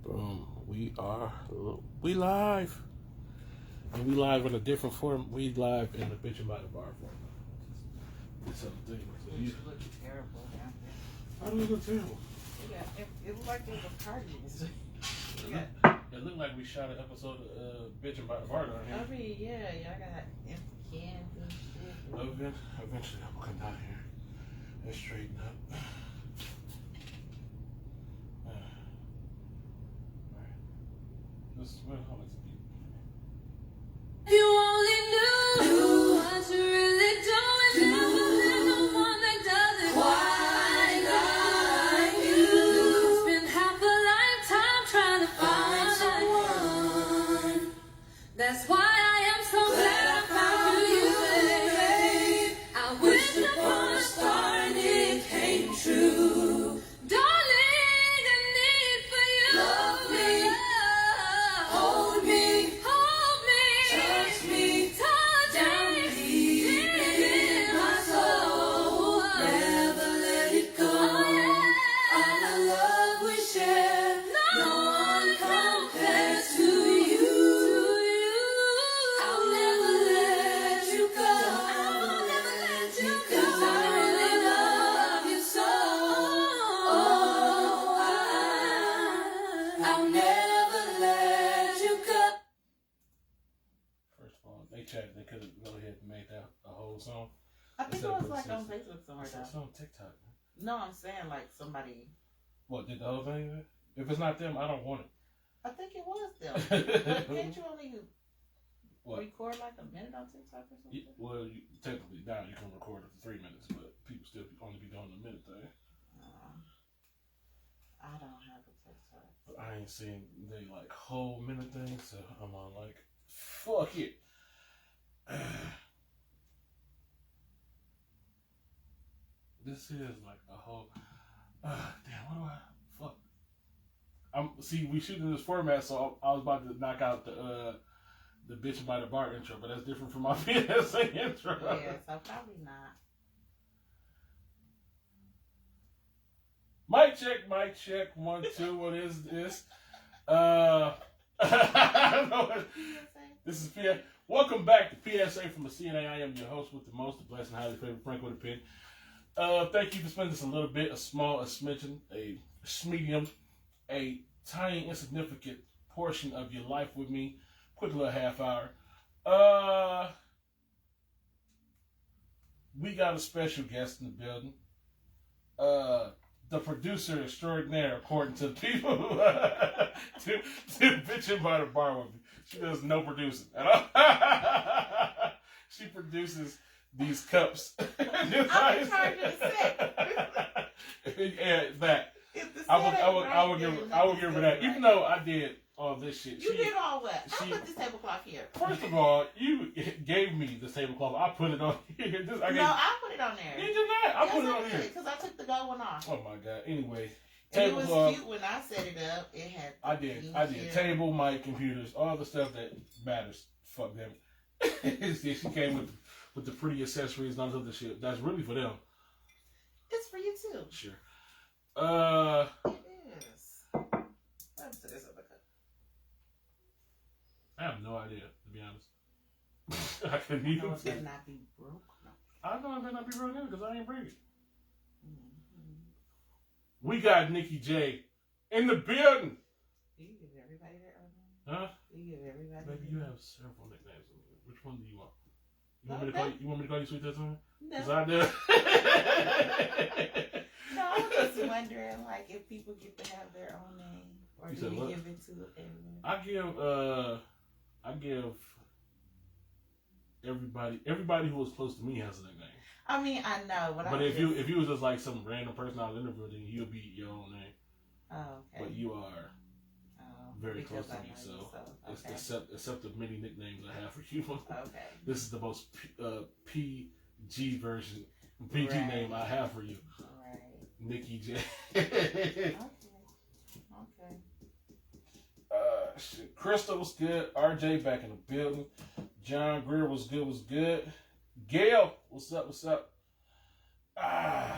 Boom. We live. And we live in a different form. We live in the bitch about the bar form. It's something. So you look terrible down there. How do we look terrible? Yeah, it looked like there was a party. It looked like we shot an episode of bitch about the bar down here. I mean, yeah, y'all got empty cans and shit. Eventually I'm gonna come down here and straighten up. This is what how much If you only knew what you're really doing, there's no one that does it quite like you. Spend half a lifetime trying to find someone. That's why I am so glad I found you, babe. I wish upon a star and it came true. Darling, the need for you. Love me. Hold me, touch me, down deep in my soul. Never let it go. All the love we share, no one compares to you. I'll never let you go. I'll never let you go. 'Cause I really love you so. I'll never let you go. First of all, they checked. They could have go ahead and made that a whole song. I think it was like on Facebook somewhere though. It's on TikTok. No, I'm saying like somebody. What, did the whole thing? If it's not them, I don't want it. I think it was them. But can't you only record like a minute on TikTok or something? Well, technically now you can record it for 3 minutes, but people still only be doing a minute thing. I don't have a TikTok. But I ain't seen they like whole minute thing, so I'm on like, fuck it. This is like a whole. Damn, what do I? Fuck. See, we shooting this format, so I was about to knock out the bitch by the bar intro, but that's different from my PSA intro. Yeah, so probably not. Mic check, 1, 2, what is this? This is PSA. Welcome back to PSA from the CNA. I am your host with the most, the blessed and highly favored FrankoThePen. Thank you for spending just a little bit, a small, a smidgen, a medium, a tiny, insignificant portion of your life with me. Quick little half hour. We got a special guest in the building. The producer extraordinaire, according to the people who to bitching by the bar with me. She does no producing at all. She produces these cups. I'm in charge of the set. Yeah, that. I would give her that. Even though I did all this shit. You did all what? I put this tablecloth here. First of all, you gave me this tablecloth. I put it on here. I put it on there. You did not. I put it on here. Because I took the gold one off. Oh my god. Anyway. And it was cute when I set it up. It had. I did. Table, mic, computers, all the stuff that matters. Fuck them. She came with the pretty accessories and all this other shit. That's really for them. It's for you too. Sure. It is. Let me set this up. I have no idea, to be honest. I couldn't even. It better not be broke. No. I know it better not be broke either because I ain't breaking. We got Nikki J in the building. Do you give everybody that right now? Huh? Do you give everybody? Baby, you have several nicknames. Which one do you want? You want me to call you Sweet Testimony? No. Because I do. No, I'm just wondering, like, if people get to have their own name, or do we give it to everyone? I give everybody who was close to me has a nickname. I mean, I know, but if you was just like some random person I was interviewing, then you'll be your own name. Oh, okay. But you are very close to me, so okay. except the many nicknames I have for you. Okay. This is the most PG version, PG name I have for you. All right. Nikki J. Okay. Shit. Crystal was good. RJ back in the building. John Greer was good. Gail, what's up? Ah.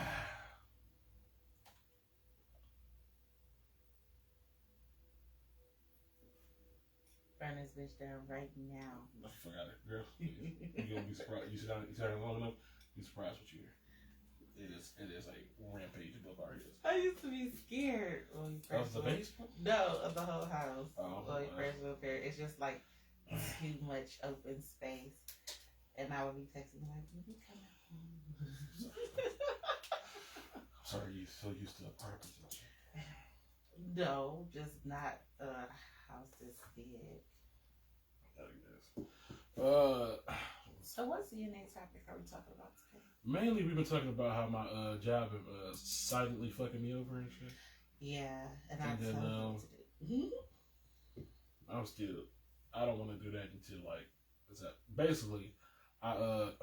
turn this bitch down right now. I forgot it, girl. You're gonna be surprised. You sit down long enough, you're surprised what you hear. It is a rampage above our heads. I used to be scared when you first Of the basement? No, of the whole house. Oh, when you first moved there, it's just like too much open space, and I would be texting like, "Will you come out?" Sorry, you so used to apartments and shit. No, just not a house this big. I guess. So what CNA topic are we talking about today? Mainly, we've been talking about how my job silently fucking me over and shit. Yeah, and And then, to I don't want to do that until like, what's that? Basically, I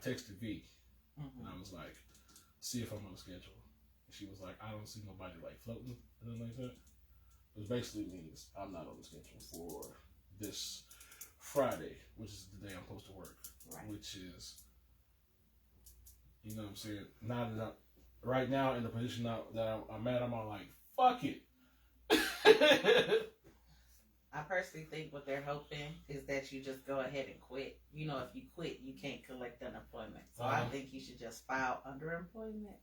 texted V, and I was like, see if I'm on the schedule. And she was like, I don't see nobody like floating or anything like that. Which basically means I'm not on the schedule for this Friday, which is the day I'm supposed to work. Right. Which is, you know what I'm saying? Now that I'm, right now in the position that I'm at, I'm all like, fuck it. I personally think what they're hoping is that you just go ahead and quit. You know, if you quit, you can't collect unemployment. So I think you should just file underemployment.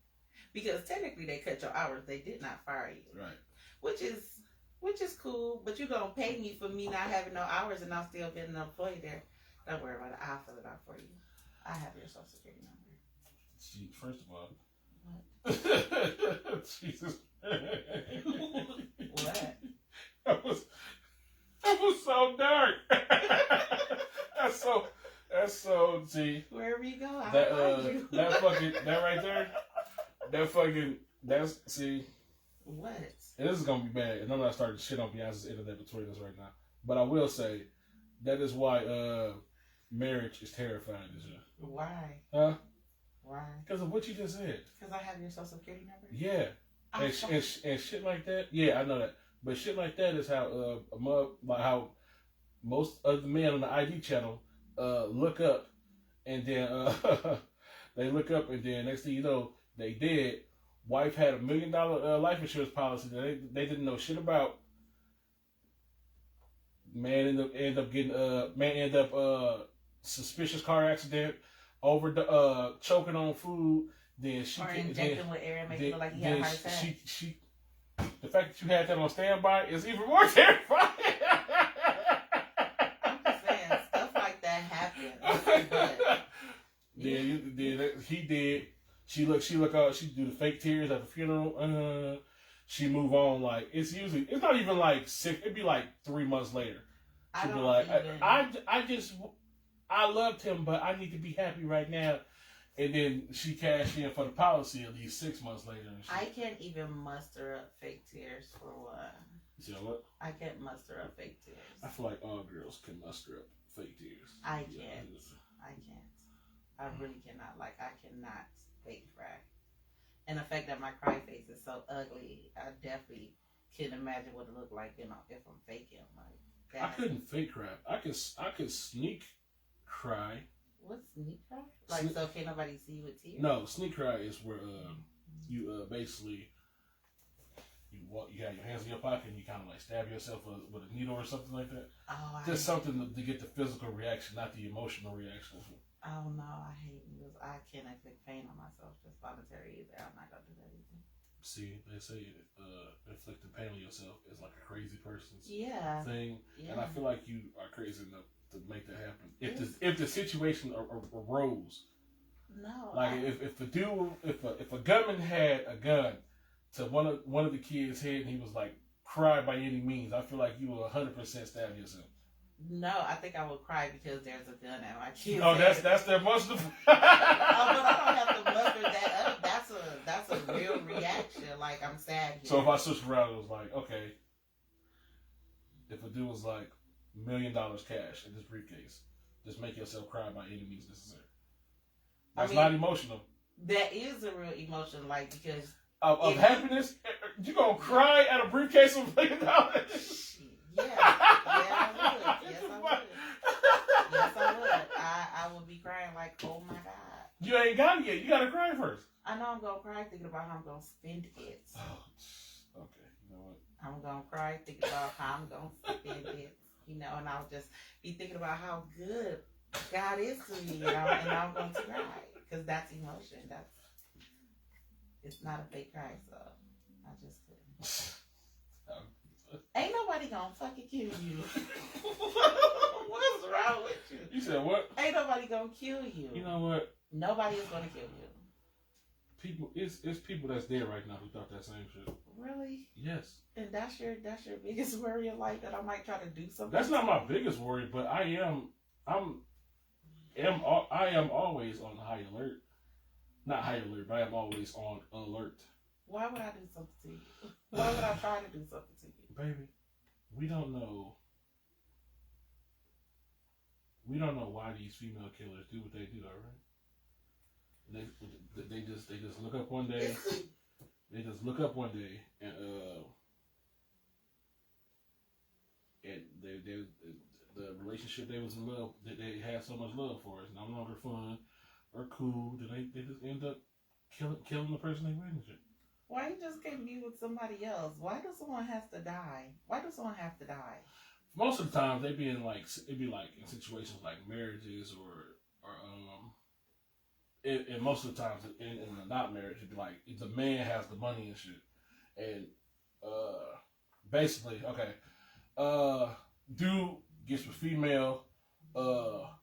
Because technically they cut your hours. They did not fire you. Right. Which is cool, but you're going to pay me for me not having no hours and I'm still being employed there. Don't worry about it. I'll fill it out for you. I have your social security number. See, first of all. What? Jesus. What? That was so dark. That's so, see. Wherever you go, I'll find you. that right there, see. What? And this is going to be bad, and I'm not starting to shit on Beyonce's internet between us right now. But I will say, that is why marriage is terrifying this year. Why? Huh? Why? Because of what you just said. Because I have your social security number? Yeah. And shit like that. Yeah, I know that. But shit like that is how how most of the men on the ID channel look up, and then they look up, and then next thing you know, they dead. Wife had $1 million life insurance policy that they didn't know shit about. Man end up suspicious car accident, choking on food. Then she injecting with air and making it look like he had a heart attack. The fact that you had that on standby is even more terrifying. I'm just saying, stuff like that happens. He did. She do the fake tears at the funeral. She move on like it's not even like 6. It'd be like 3 months later. She'd be like, I loved him, but I need to be happy right now. And then she cashed in for the policy at least 6 months later. And I can't even muster up fake tears for one. You know what? I can't muster up fake tears. I feel like all girls can muster up fake tears. I can't. I really cannot. Like, I cannot fake cry. And the fact that my cry face is so ugly, I definitely can't imagine what it looked like, you know, if I'm faking. Like, I couldn't fake cry. I could sneak cry. What's sneak cry? Like, so can't nobody see you with tears? No, sneak cry is where you basically you have your hands in your pocket and you kind of like stab yourself with a needle or something like that. Oh, just something to get the physical reaction, not the emotional reaction. Oh no, I hate needles. I can't inflict pain on myself just voluntary either. I'm not gonna do that either. See, they say inflicting pain on yourself is like a crazy person's thing, yeah. And I feel like you are crazy enough to make that happen. If the situation arose, no, like if a gunman had a gun to one of the kids' head and he was like, cry by any means, I feel like you will 100% stab yourself. No, I think I would cry because there's a gun at my kid's Oh, head. that's their muster. But I don't have to muster that up. That's a real reaction. Like, I'm sad here. So if I switched around, it was like, okay, if a dude was like $1 million cash in this briefcase, just make yourself cry by any means necessary. That's not emotional. That is a real emotion, like, because of happiness. You gonna cry at a briefcase of $1 million? Yeah, I would. Yes, I would. I would be crying like, oh my God. You ain't got it yet. You gotta cry first. I know I'm gonna cry thinking about how I'm gonna spend it. Oh, okay. You know what? I'm I'm gonna cry, thinking about how I'm gonna sit there and dance, you know, and I'll just be thinking about how good God is to me, you know, and I'm going to cry because that's emotion. It's not a fake cry, so I just couldn't. Ain't nobody gonna fucking kill you. What's wrong with you? You said what? Ain't nobody gonna kill you. You know what? Nobody is gonna kill you. People, it's people that's dead right now who thought that same shit. Really? Yes. And that's your biggest worry in life, that I might try to do something. That's not my biggest worry, but I am always on high alert. Not high alert, but I am always on alert. Why would I do something to you? Why would I try to do something to you? Baby, we don't know. We don't know why these female killers do what they do, all right? They just look up one day. They just look up one day and the relationship they was in love, that they had so much love for, is no longer fun or cool. That they just end up killing the person they with and shit. Why you just can't be with somebody else? Why does someone have to die? Why does someone have to die? Most of the time, it'd be like in situations like marriages or and most of the times in a not marriage, it'd be like the man has the money and shit, and basically, okay, dude gets with female,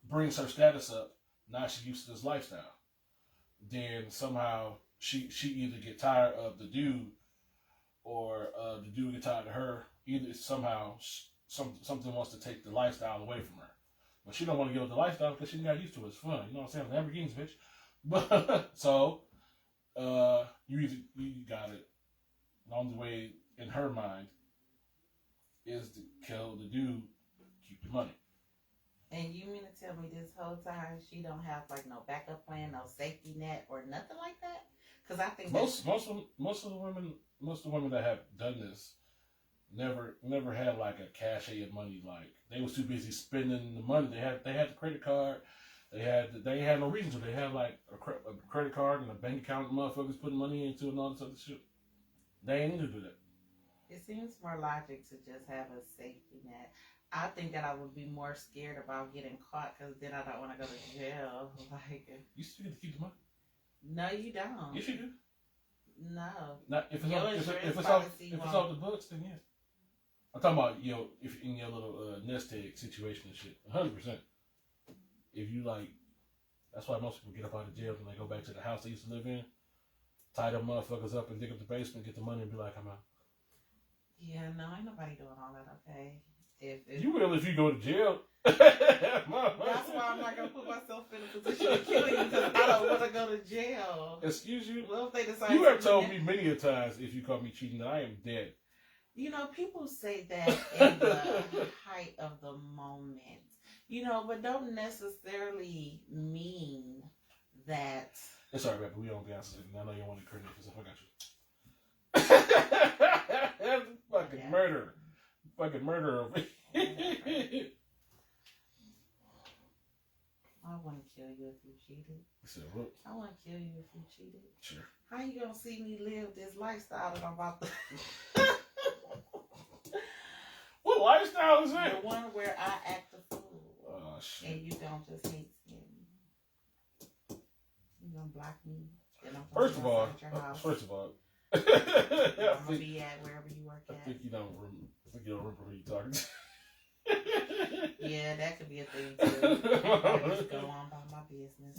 brings her status up. Now she used to this lifestyle. Then somehow she either get tired of the dude, or the dude get tired of her. Either somehow something wants to take the lifestyle away from her, but she don't want to give up the lifestyle because she got used to it. It's fun, you know what I'm saying? Lamborghinis, bitch. But so you got it. The only way in her mind is to kill the dude, keep the money. And you mean to tell me this whole time she don't have like no backup plan, no safety net, or nothing like that? Because I think most of the women that have done this never had like a cachet of money. Like they was too busy spending the money. They had the credit card. They had no reason to. They had like a credit card and a bank account. Motherfuckers putting money into and all this other shit. They ain't need to do that. It seems more logic to just have a safety net. I think that I would be more scared about getting caught because then I don't want to go to jail. Like, You still get to keep the money. no, you don't. Yes, you do. No. Not if it's Your off, if insurance it's policy off the books, then yeah. I'm talking about if in your little nest egg situation and shit. 100%. If you like, that's why most people get up out of jail when they go back to the house they used to live in, tie them motherfuckers up and dig up the basement, get the money, and be like, I'm out. Yeah, no, ain't nobody doing all that. Okay. If You will if you go to jail. that's why I'm not gonna put myself in a position to kill you because I don't want to go to jail. Excuse you. Well, if they decide You have to told me many a times if you call me cheating that I am dead. You know, people say that in the height of the moment. You know, but don't necessarily mean that. It's alright, baby. We don't be honest. I know you don't want to incriminate yourself. I got you. Fucking murder. Fucking murder over here. I want to kill you if you cheated. You said what? I want to kill you if you cheated. Sure. How you gonna see me live this lifestyle that I'm about to? What lifestyle is The that? one where I act a fool. Oh shit. And you don't just hate me. You gonna block me? Then I'm First of all, I'm gonna be at wherever you work I at. think you don't remember who you're talking to. Yeah, that could be a thing too. I just go on about my business.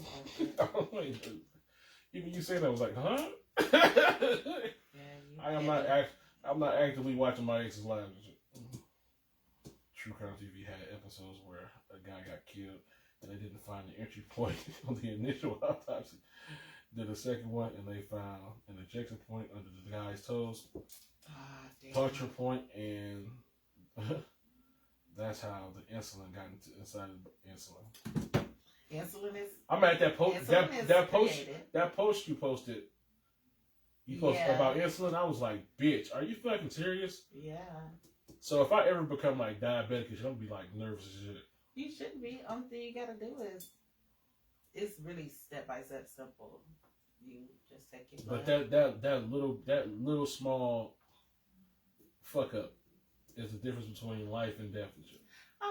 Even you saying that was like, huh? Yeah, I'm not actively watching my ex's lives. True Crime TV had episodes where a guy got killed and they didn't find the entry point on the initial autopsy. Did a second one and they found an ejection point under the guy's toes, puncture point, and that's how the insulin got inside of insulin. Insulin is. I'm at that post. That post you posted. You posted Yeah. about insulin. I was like, bitch, are you fucking serious? Yeah. So if I ever become like diabetic, I'm gonna be like nervous as shit. You shouldn't be. Only thing you gotta do is, it's really step by step simple. You just take your blood. But that little small fuck up. It's the difference between life and death and shit.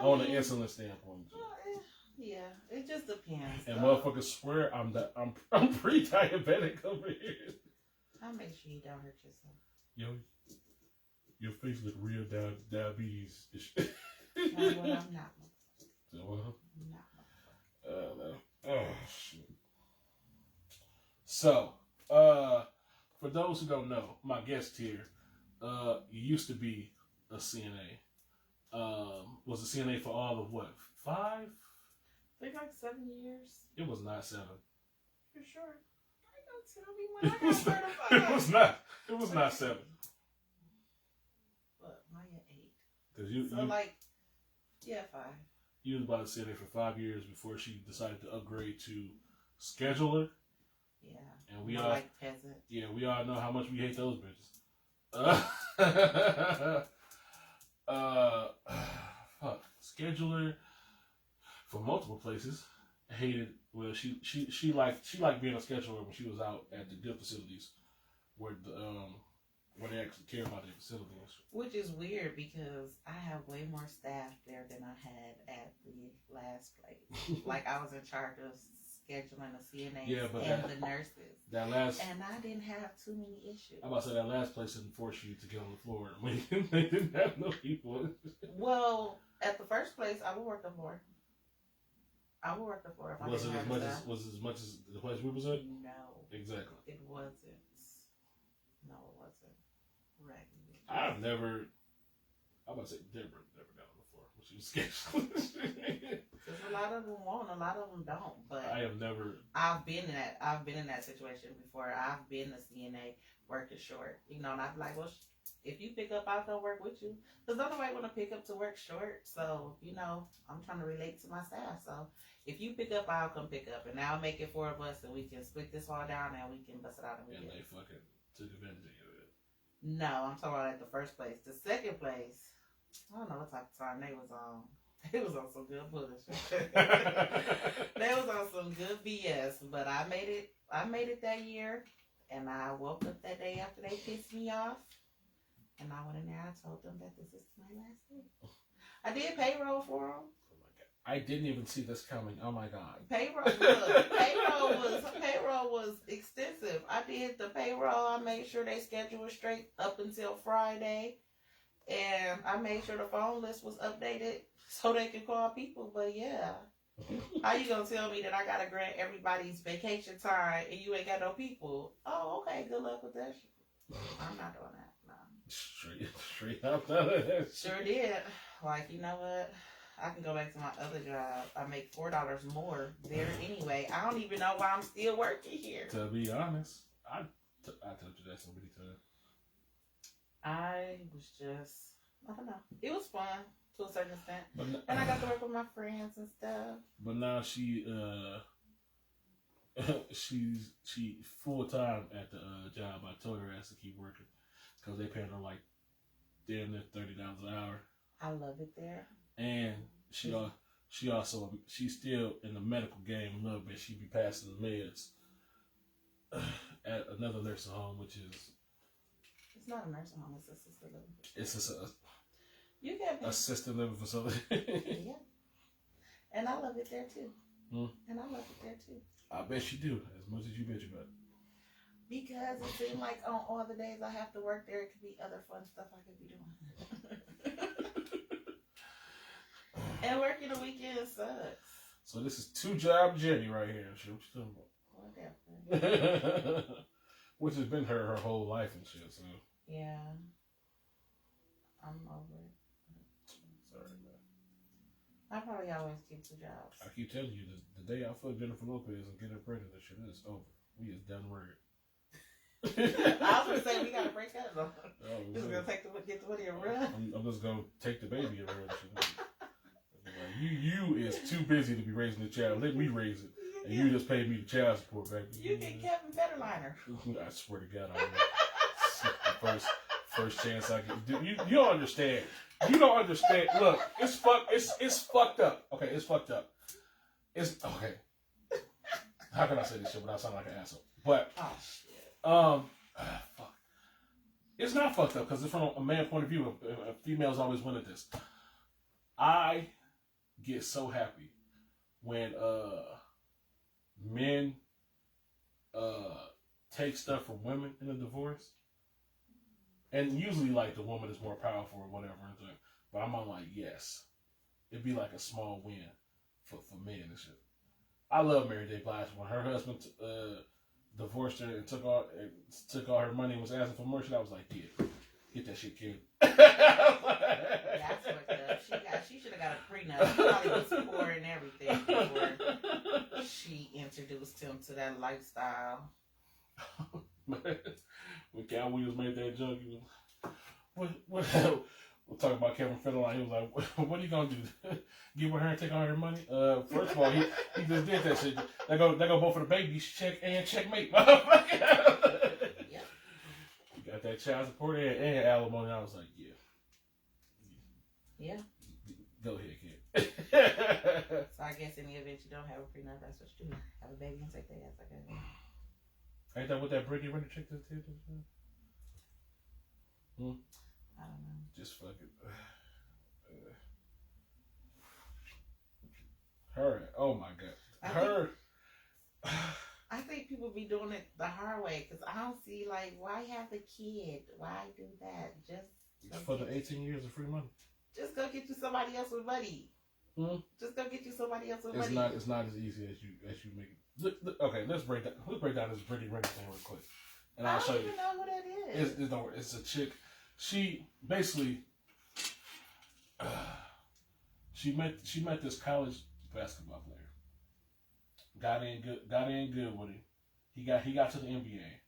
On the insulin standpoint. Yeah, it just depends. And motherfuckers swear I'm pre-diabetic over here. I'll make sure you don't hurt yourself. Yo, your face look real diabetes. Well, I'm not. So, I'm not. no. Oh shit. So, for those who don't know, my guest here, used to be a CNA. Was a CNA for all of what? 5? I think like 7 years. It was not 7. For sure. Don't tell me when I got certified. It was not 7. But Maya 8. Cause yeah, 5. You was about to CNA for 5 years before she decided to upgrade to scheduler. Yeah. And we more all like peasant. Yeah, we all know how much we hate those bitches. Fuck. Scheduler for multiple places. Hated. Well, she liked being a scheduler when she was out at the good facilities where they actually care about their facilities. Which is weird because I have way more staff there than I had at the last place. Like I was in charge of scheduling the CNAs and the nurses. And I didn't have too many issues. I'm about to say that last place didn't force you to get on the floor. They didn't have no people. Well, at the first place, I would work the floor. I would work the floor if I didn't have staff. Was it as much as the place we was at? No. Exactly. It wasn't. No, it wasn't. Right. I'm about to say Deborah never got on the floor when she was scheduling. Because a lot of them won't, a lot of them don't. But I have never. I've been in that situation before. I've been a CNA working short, and I'd be like, well, if you pick up, I'll come work with you. Because nobody want to pick up to work short. So I'm trying to relate to my staff. So if you pick up, I'll come pick up, and I'll make it 4 of us, and we can split this all down, and we can bust it out. And they fucking took advantage of it. No, I'm talking about at the first place. The second place, I don't know what type of time they was on. They was on some good bullshit. They was on some good BS. But I made it that year, and I woke up that day after they pissed me off, and I went in there. I told them that this is my last day. I did payroll for them. Oh my god! I didn't even see this coming. Oh my god! Payroll was extensive. I did the payroll. I made sure they schedule was straight up until Friday, and I made sure the phone list was updated so they could call people. But yeah, how you gonna tell me that I gotta grant everybody's vacation time and you ain't got no people? Oh, okay. Good luck with that shit. I'm not doing that. No. Straight up out of that. Sure did. Like, you know what? I can go back to my other job. I make $4 more there anyway. I don't even know why I'm still working here. To be honest, I told you that so many times. I was just, I don't know. It was fun to a certain extent. And I got to work with my friends and stuff. But now she's full time at the job. I told her ass to keep working because they paying her like damn near $30 an hour. I love it there. And she's still in the medical game a little bit. She be passing the meds at another nursing home, which is. It's not a nursing home. It's assisted living. It's just you get assisted living facility. Yeah. And I love it there too. And I love it there too. I bet you do, as much as you bet you bet. Because it seems like on all the days I have to work there, it could be other fun stuff I could be doing. And working the weekend sucks. So this is 2-job Jenny right here. Shit, what you talking about? Whatever. Which has been her whole life and shit. So yeah, I'm over it. Sorry, man. I probably always keep 2 jobs. I keep telling you, the day I fuck Jennifer Lopez and get her pregnant, this shit is over. We is done work. I was gonna say we gotta break up though. Oh, Just gonna get the money and run. I'm just gonna take the baby and run. You is too busy to be raising the child. Let me raise it, and you just pay me the child support, baby. You get Kevin Federliner. I swear to God, I will. First chance I get. Dude, you don't understand. You don't understand. Look, it's fucked up. Okay, it's fucked up. It's okay. How can I say this shit without sounding like an asshole? But oh shit. fuck. It's not fucked up because it's from a man point of view. Females always win at this. I get so happy when men take stuff from women in a divorce, and usually like the woman is more powerful or whatever. But I'm on like yes, it'd be like a small win for men and shit. I love Mary J. Blige when her husband divorced her and took all her money and was asking for more shit. I was like, yeah, get that shit, kid. That's fucked up. She should have got a prenup. She probably was poor and everything before she introduced him to that lifestyle. When Cal Williams made that joke, he was, what we'll talk about Kevin Federline. He was like, what are you gonna do? Give her and take all her money? First of all, he just did that shit. They go both for the babies, check and checkmate. Yeah. You got that child support and alimony. I was like, yeah. Yeah. Go ahead, kid. So I guess in the event you don't have a prenup, that's what you do. Have a baby and take their ass like that. Ain't that what that Brittany Renner chick just did? I don't know. Just fucking. Her. Oh my god. Her. I think people be doing it the hard way because I don't see like why have the kid? Why do that? Just For the 18 years of free money. Just go get you somebody else with money. Just go get you somebody else with money. It's not as easy as you make it. Look, okay, let's break down this Brittany Renner thing real quick, and I'll show you. I don't even know who that is. It's a chick. She basically she met this college basketball player. Got in good with him. He got to the NBA.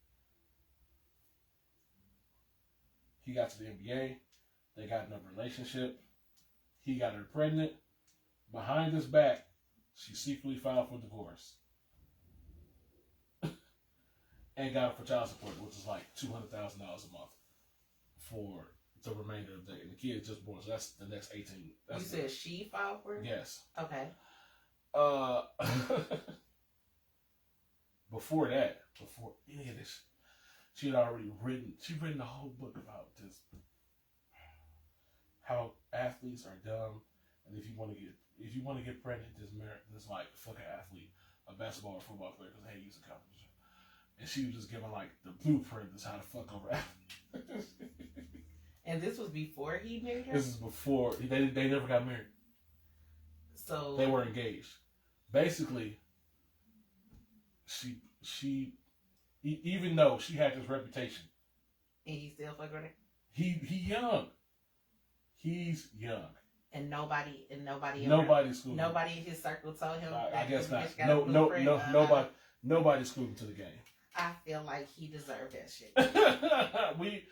They got in a relationship. He got her pregnant. Behind his back, she secretly filed for divorce. And got it for child support, which is like $200,000 a month for the remainder of the day. And the kid just born, so that's the next 18. You said she filed for it? Yes. Okay. Before any of this, she had already written a whole book about this, how athletes are dumb, and if you want to get pregnant, just like fuck an athlete, a basketball or football player, because they use a competition. And she was just giving like the blueprint is how to fuck over athletes. And this was before he married her? This is before they never got married. So they were engaged. Basically, she even though she had this reputation, and he still fuck with her. He's young. And nobody schooled him. Nobody in his circle told him. I guess not. Nobody schooled him to the game. I feel like he deserved that shit. we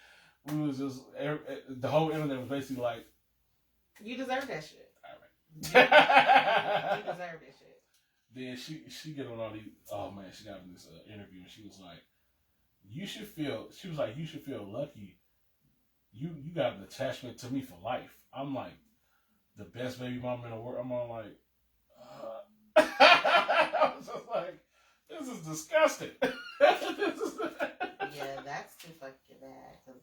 was just the whole internet was basically like, you deserve that shit. All right. You deserve that shit. Then she get on all these. Oh man, she got in this interview and she was like, you should feel lucky. You got an attachment to me for life. I'm like the best baby mama in the world. I'm all like, I was just like, this is disgusting. Yeah, that's too fucking bad. Cause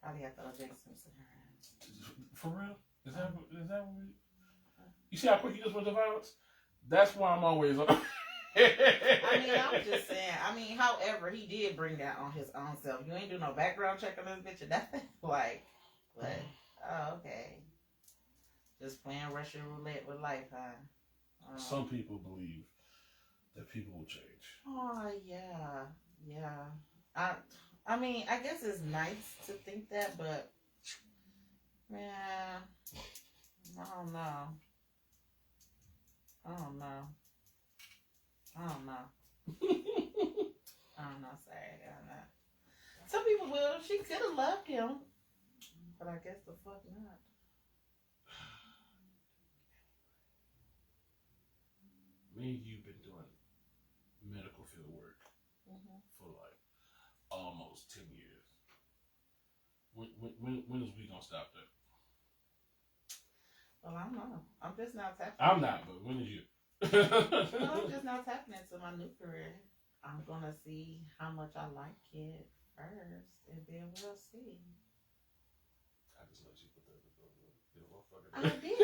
probably have to drink some cigarettes. For real? Is that what we? You see how quick you just went to violence? That's why I'm always on. I mean, I'm just saying. I mean, however, he did bring that on his own self. You ain't do no background check on this bitch, and that's like, what? Oh, okay. Just playing Russian roulette with life, huh? Some people believe that people will change. Oh yeah. I mean, I guess it's nice to think that, but man, I don't know. Sorry, I don't know. Some people will. She could have loved him, but I guess the fuck not. Me and you've been doing medical field work for like almost 10 years. When is we gonna stop that? Well, I don't know. I'm just not tapping. I'm not, but when is you? I'm just not tapping into my new career. I'm gonna see how much I like it first, and then we'll see. I just let you put that in the motherfucker. I did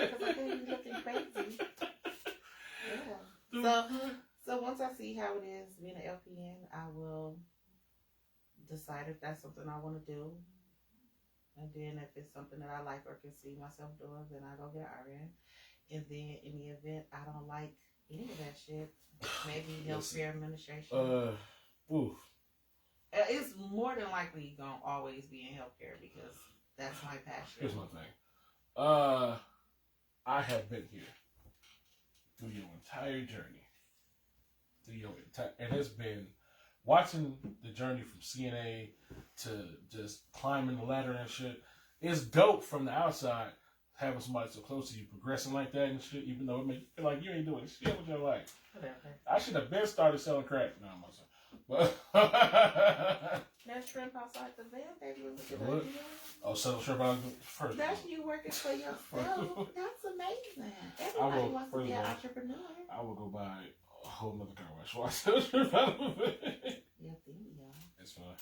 because I think you're looking crazy. Yeah. So once I see how it is being an LPN, I will decide if that's something I want to do. And then if it's something that I like or can see myself doing, then I go get RN. And then in the event I don't like any of that shit, maybe healthcare administration. Oof. It's more than likely gonna always be in healthcare because that's my passion. Here's my thing. I have been here through your entire journey. And it's been watching the journey from CNA to just climbing the ladder and shit. It's dope from the outside having somebody so close to you progressing like that and shit, even though it makes you feel like you ain't doing shit with your life. Whatever. I should have been started selling crack. No, I'm not saying. But that shrimp outside the van, baby, was a good what? idea. Oh, sell shrimp out first. That's you working for yourself. That's amazing. Everybody wants to be an entrepreneur. I will go buy a whole nother car wash while I sell shrimp out of it. Yeah, yeah. It's fine.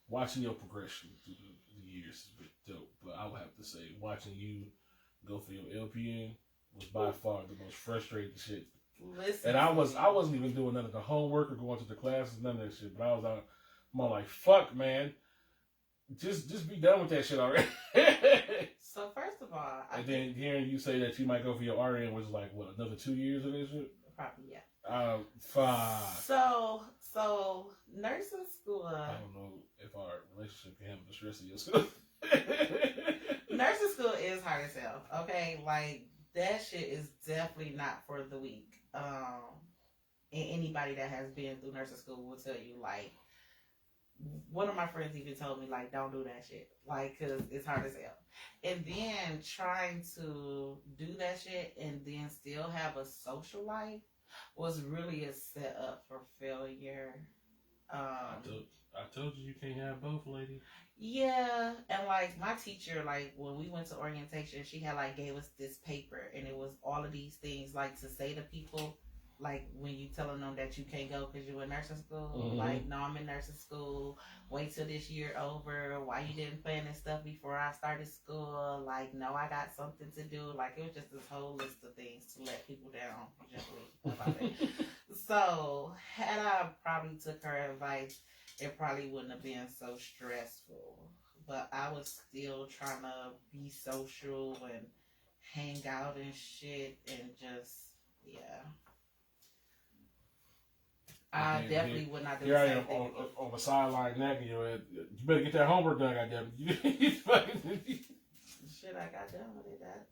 Watching your progression through the years is a bit dope, but I would have to say watching you go for your LPN was by far the most frustrating shit. Listen, and I wasn't even doing none of the homework or going to the classes, none of that shit. But I was out, more like, fuck, man, just be done with that shit already. So first of all, then hearing you say that you might go for your RN was like what, another 2 years of this shit? Probably, yeah. Fuck. So nursing school. I don't know if our relationship can handle the stress of your school. Nursing school is hard as hell. Okay, like that shit is definitely not for the weak. And anybody that has been through nursing school will tell you, like, one of my friends even told me, like, don't do that shit, like, cause it's hard as hell. And then trying to do that shit and then still have a social life was really a setup for failure. I told you can't have both, lady. Yeah, and like my teacher, like when we went to orientation, she had like gave us this paper, and it was all of these things like to say to people, like when you telling them that you can't go because you're in nursing school, like no, I'm in nursing school. Wait till this year over. Why you didn't plan this stuff before I started school? Like no, I got something to do. Like it was just this whole list of things to let people down gently about it. So had I probably took her advice, it probably wouldn't have been so stressful. But I was still trying to be social and hang out and shit and just, yeah. I definitely would not do the same thing. On the sideline nagging you. You better get that homework done, goddamn. Shit, I got done with it. That.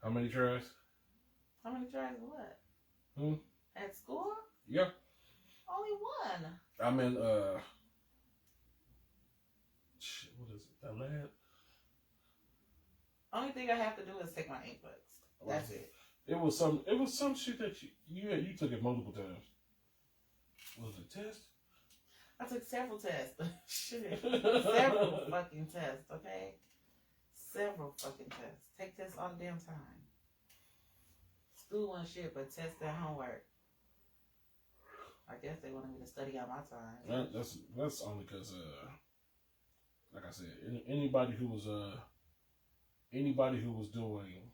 How many tries? How many tries of what? At school? Yeah. Only one. I'm in, shit, what is it? That lab? Only thing I have to do is take my inputs. That's it. It was some shit that you took it multiple times. Was it a test? I took several tests. Shit. Several fucking tests, okay? Several fucking tests. Take tests all the damn time. School wasn't shit, but test and homework. I guess they wanted me to study on my time. That's only because, like I said, anybody who was doing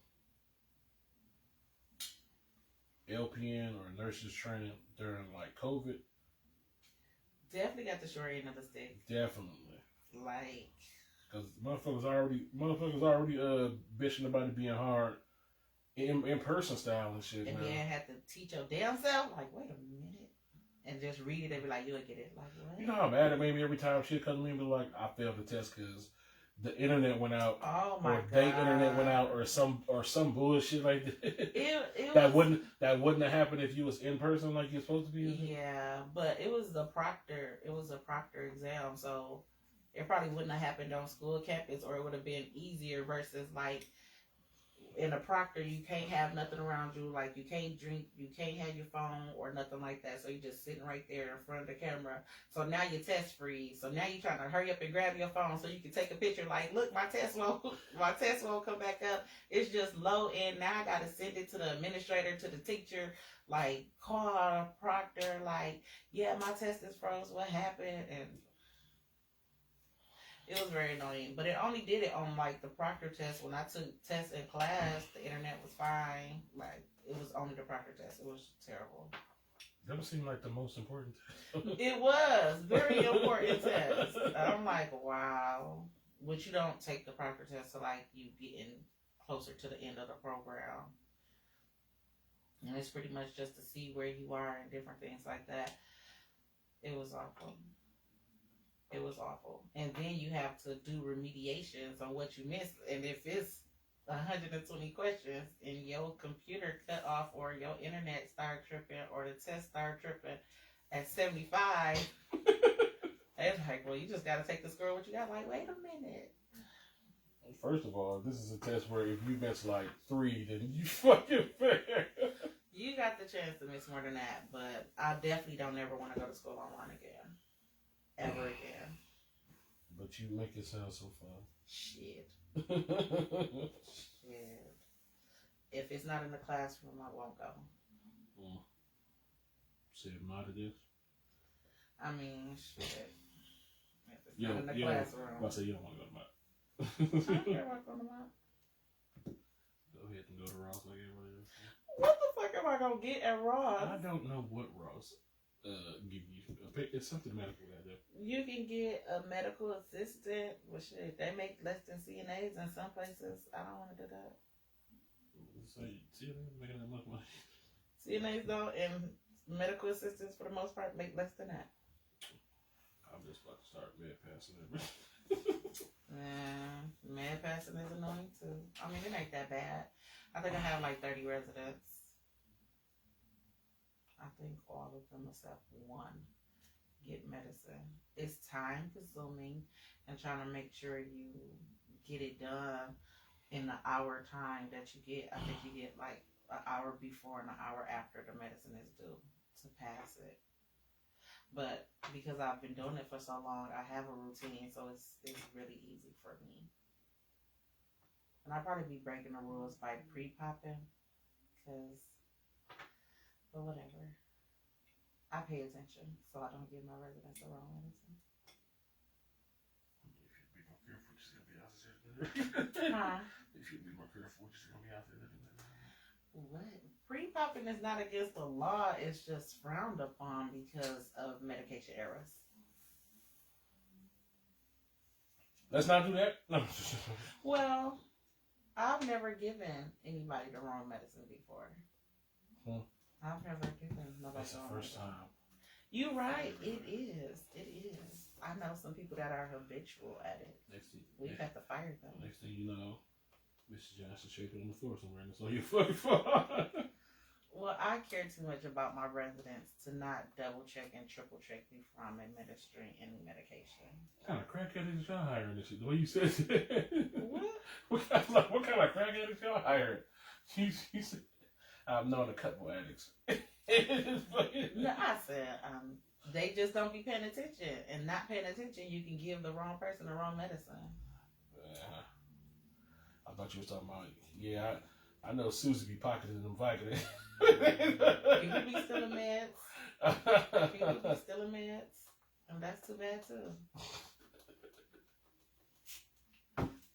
LPN or nurses training during like COVID, definitely got the short end of the stick. Definitely, like, because motherfuckers already bitching about it being hard in person style and shit. And man. then had to teach your damn self. Like, wait a minute. And just read it and be like, you'll get it. Like, what? You know how mad it made me every time shit comes to me and be like, I failed the test because the internet went out. Oh my god. Or internet went out or some bullshit like that. It that wouldn't have happened if you was in person like you're supposed to be. Yeah, but it was a proctor exam, so it probably wouldn't have happened on school campus, or it would have been easier versus like in a proctor, you can't have nothing around you. Like, you can't drink, you can't have your phone or nothing like that. So you're just sitting right there in front of the camera. So now your test freeze. So now you're trying to hurry up and grab your phone so you can take a picture. Like, look, my test won't come back up. It's just low, and now I got to send it to the administrator, to the teacher. Like, call a proctor. Like, yeah, my test is froze. What happened? And it was very annoying, but it only did it on like the proctor test. When I took tests in class, the internet was fine. Like, it was only the proctor test. It was terrible. That would seem like the most important test. It was very important test. I'm like, wow. But you don't take the proctor test till like you getting closer to the end of the program, and it's pretty much just to see where you are and different things like that. It was awful. It was awful. And then you have to do remediations on what you missed. And if it's 120 questions and your computer cut off or your internet started tripping or the test started tripping at 75, it's like, well, you just got to take the score what you got. Like, wait a minute. First of all, this is a test where if you miss like 3, then you fucking fail. You got the chance to miss more than that, but I definitely don't ever want to go to school online again. Ever again. But you make it sound so fun. Shit. Shit. If it's not in the classroom, I won't go. Say not it is. I mean, shit. If it's not in the classroom. I say you don't want to go to mine. I don't care about going to mine. Go ahead and go to Ross like everybody else. What the fuck am I going to get at Ross? I don't know what Ross give you. It's something medical out there. You can get a medical assistant. Well, shit, they make less than CNAs in some places. I don't want to do that. So CNA's making that much money. CNAs don't, and medical assistants for the most part make less than that. I'm just about to start med passing it. Med passing is annoying too. I mean, it ain't that bad. I think I have like 30 residents. I think all of them except one get medicine. It's time consuming and trying to make sure you get it done in the hour time that you get. I think you get like an hour before and an hour after the medicine is due to pass it. But because I've been doing it for so long, I have a routine, so it's really easy for me. And I'll probably be breaking the rules by pre-popping, but whatever. I pay attention, so I don't give my residents the wrong medicine. You should be more careful. You're going to be out there. Huh? You should be more careful. You're going to be out there. What? Pre-popping is not against the law. It's just frowned upon because of medication errors. Let's not do that. No. Well, I've never given anybody the wrong medicine before. I've never given nobody That's the the wrong first medicine. time. You're right. It is. It is. I know some people that are habitual at it. We've had to fire them. Next thing you know, Mrs. Johnson shaking on the floor somewhere, and it's on your fucking phone. Well, I care too much about my residents to not double check and triple check before I'm administering any medication. What kind of crackhead is y'all hiring this shit? The way you said it. What? What kind of crackhead is y'all hiring? She said, I've known a couple addicts. No, I said, they just don't be paying attention. And not paying attention, you can give the wrong person the wrong medicine. I thought you was talking about, yeah, I know Susie be pocketing them Vicodin. People be stealing meds. People be stealing meds. And that's too bad, too.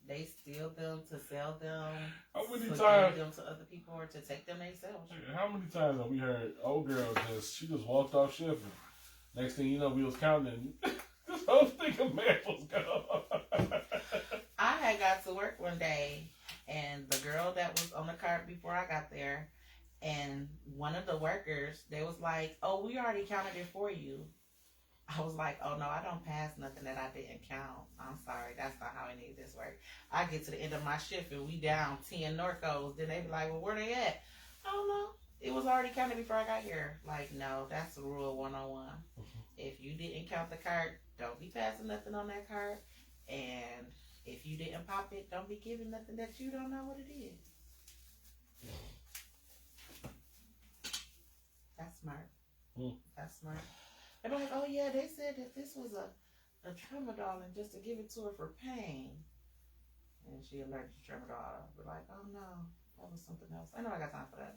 They steal them to sell them. How many to times? give them to other people or to take them themselves. How many times have we heard old girl she just walked off shift and next thing you know we was counting and this whole thing of meds was gone. I had got to work one day and the girl that was on the cart before I got there and one of the workers, they was like, oh, we already counted it for you. I was like, oh no, I don't pass nothing that I didn't count. I'm sorry, that's not how any of this work. I get to the end of my shift and we down 10 Norcos. Then they be like, well, where they at? I don't know. It was already counted before I got here. Like, no, that's rule 101. If you didn't count the cart, don't be passing nothing on that cart. And if you didn't pop it, don't be giving nothing that you don't know what it is. That's smart. Mm. That's smart. And I'm like, oh yeah, they said that this was a tramadol and just to give it to her for pain. And she allergic to tramadol. We're like, oh no, that was something else. I know I got time for that.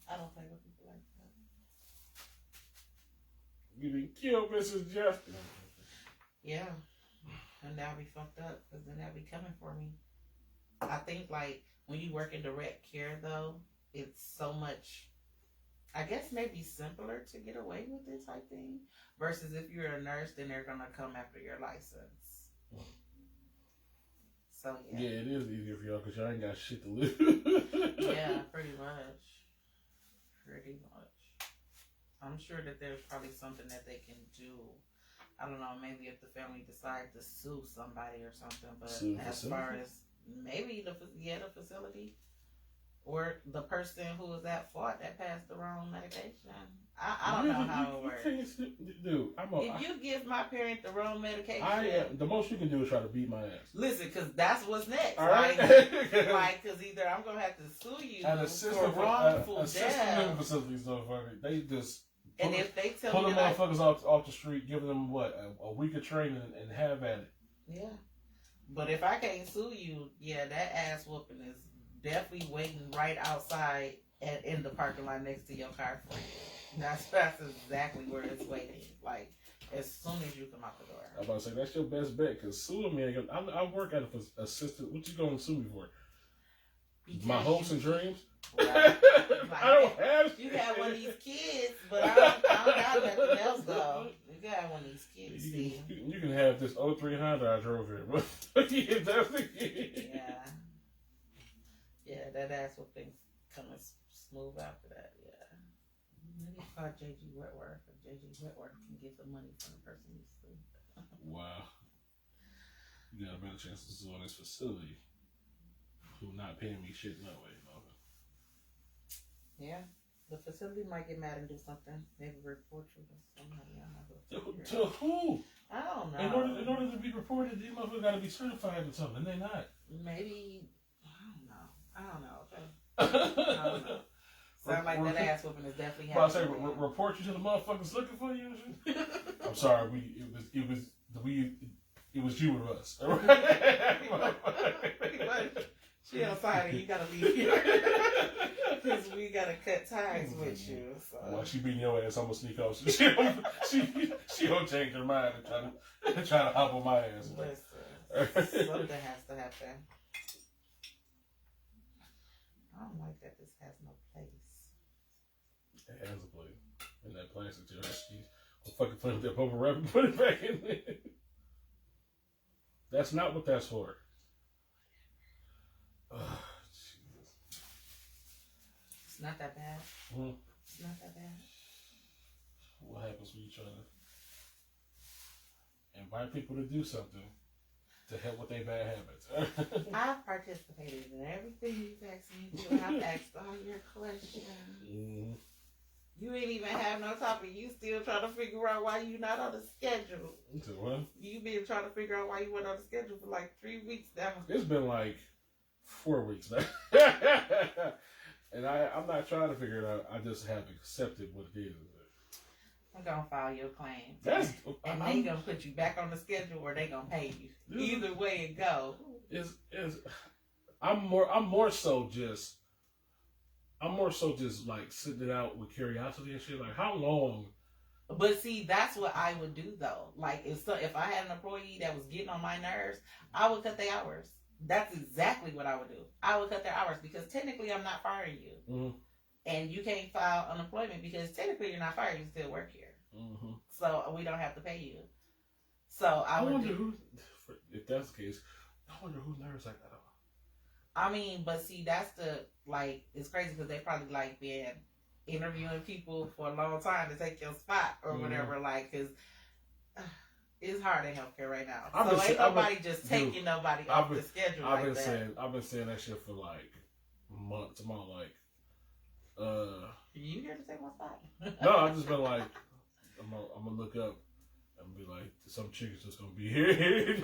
I don't play with people like that. You didn't kill Mrs. Justin. Yeah. And that'll be fucked up because then they'll be coming for me. I think like when you work in direct care though, it's so much, I guess maybe simpler to get away with this type thing versus if you're a nurse, then they're gonna come after your license. So yeah. Yeah, it is easier for y'all because y'all ain't got shit to lose. Yeah, pretty much. Pretty much. I'm sure that there's probably something that they can do. I don't know, maybe if the family decides to sue somebody or something, but as far as maybe the facility or the person who was at fault that passed the wrong medication. I don't know how it works. Dude, if you give my parent the wrong medication, the most you can do is try to beat my ass. Listen, because that's what's next. All right? Like, because either I'm going to have to sue you for wrongful death. Facilities, motherfucker, they just and if they tell pull me them motherfuckers off the street, giving them a week of training and have at it. Yeah. But if I can't sue you, yeah, that ass whooping is definitely waiting right outside in the parking lot next to your car for you. That's exactly where it's waiting. Like, as soon as you come out the door. I'm about to say, that's your best bet, because suing me, I work at an assistant. What you going to sue me for? Because my hopes and dreams? Right. Like, I don't have you got one of these kids, but I don't got nothing else, though. You got one of these kids, see. You can have this 03 Honda I drove here. Yeah, that's the kid. Yeah. Yeah, that ass whooping coming smooth after that, yeah. Maybe call JG Wetworth, if JG Wetworth can get the money from the person you sue. Wow. You got a better chance to sue on this facility who not paying me shit no way, Yeah. The facility might get mad and do something. Maybe report you to somebody. I don't know. To who? I don't know. In order to be reported, these motherfuckers got to be certified or something. They're not. Maybe, I don't know. Okay. I don't know. Sound like that ass whooping is definitely happening. Well, I say report you to the motherfuckers looking for you. I'm sorry. It was you and us. She outside and you gotta leave here because we gotta cut ties with you. So. While she beating your ass, I'm gonna sneak off. She don't change her mind and try to hop on my ass. Listen, something has to happen. I don't like that this has no place. It has a place. In that plastic jar, she's fucking play with that bubble wrap and put it back in there. That's not what that's for. Oh, Jesus. It's not that bad. Mm-hmm. It's not that bad. What happens when you try to invite people to do something to help with their bad habits? I've participated in everything you've asked me to do. I've asked all your questions. Mm-hmm. You ain't even have no topic. You still trying to figure out why you not on the schedule. So what? You been trying to figure out why you weren't on the schedule for like 3 weeks now. It's been like 4 weeks now. And I'm not trying to figure it out. I just have accepted what it is. I'm going to file your claim. And they going to put you back on the schedule or they going to pay you. Either way it go. I'm more so just like sitting it out with curiosity and shit. Like, how long? But see, that's what I would do though. Like if I had an employee that was getting on my nerves, I would cut their hours. That's exactly what I would do. I would cut their hours because technically I'm not firing you. Mm-hmm. And you can't file unemployment because technically you're not fired. You still work here. Mm-hmm. So we don't have to pay you. So I would wonder if that's the case, I wonder who nerves like that are. I mean, but see, that's it's crazy because they probably been interviewing people for a long time to take your spot or whatever, because it's hard in healthcare right now. Ain't nobody just taking nobody off the schedule I've been saying that shit for like months. I'm all like, you here to take my spot? No, I've just been like, I'm gonna look up and be like, some chick's just gonna be here.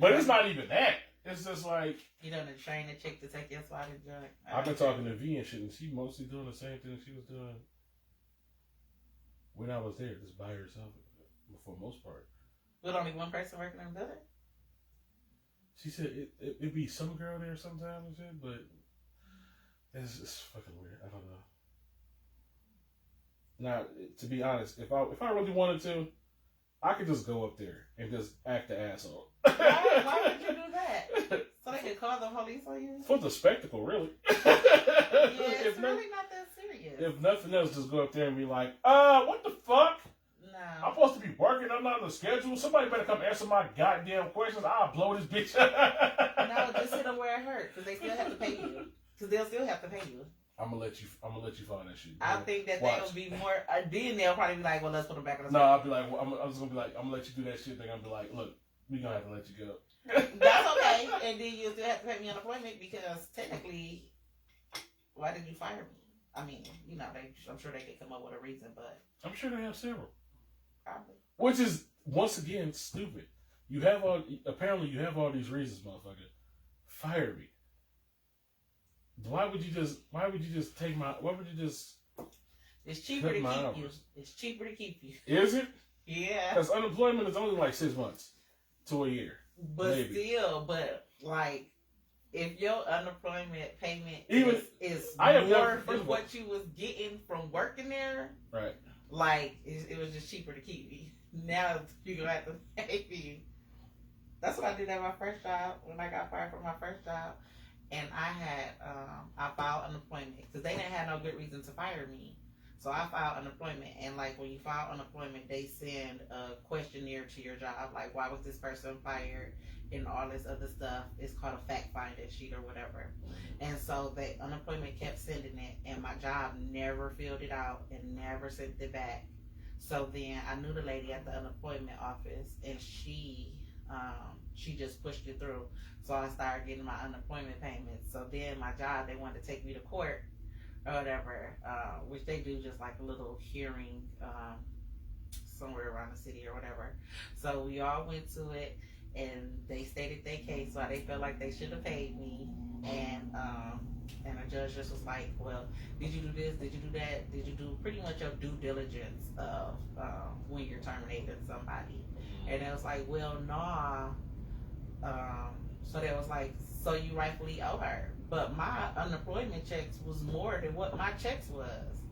But it's not even that. it's just like You done train a chick to take your spot and joint. I've been talking to V and shit, and she mostly doing the same thing she was doing when I was there, just by herself for the most part. With only one person working in the building? She said it'd be some girl there sometimes and shit, but it's fucking weird. I don't know. Now, to be honest, if I really wanted to, I could just go up there and just act the asshole. Why would you do that? So they could call the police on you? For the spectacle, really. Yeah, it's really not that serious. If nothing else, just go up there and be like, what the fuck? No. I'm supposed to be working. I'm not on the schedule. Somebody better come answer my goddamn questions. I'll blow this bitch. No, just hit them where it hurts, because they still have to pay you. Because they'll still have to pay you. I'm gonna let you find that shit. I think that they'll be more. Then they'll probably be like, "Well, let's put them back on the." No, I'll be like, I'm just gonna be like, I'm gonna let you do that shit. Thing. I'll be like, look, we gonna have to let you go. That's okay, and then you still have to pay me unemployment because technically, why did you fire me? I mean, you know, I'm sure they could come up with a reason, but I'm sure they have several. probably. Which is once again stupid. You have all these reasons, motherfucker. Fire me. Why would you just take my? Why would you just? It's cheaper to cut my keep you. hours? It's cheaper to keep you. Is it? Yeah. Because unemployment is only like 6 months to a year. But Maybe. still, like, if your unemployment payment Even- is I have more never- than what you was getting from working there, Right. like, it was just cheaper to keep me. Now you're going to have to pay me. That's what I did at my first job when I got fired from my first job. And I filed unemployment because they didn't have no good reason to fire me. So I filed unemployment, and like when you file unemployment, they send a questionnaire to your job, like why was this person fired, and all this other stuff. It's called a fact finding sheet or whatever. And so the unemployment kept sending it, and my job never filled it out and never sent it back. So then I knew the lady at the unemployment office, and she just pushed it through. So I started getting my unemployment payments. So then my job, they wanted to take me to court or whatever, which they do just like a little hearing somewhere around the city or whatever. So we all went to it, and they stated their case, why they felt like they should have paid me. And the judge just was like, well, did you do this? Did you do that? Did you do pretty much your due diligence of when you're terminating somebody? And it was like, well, nah. So they was like, so you rightfully owe her. But my unemployment checks was more than what my checks was.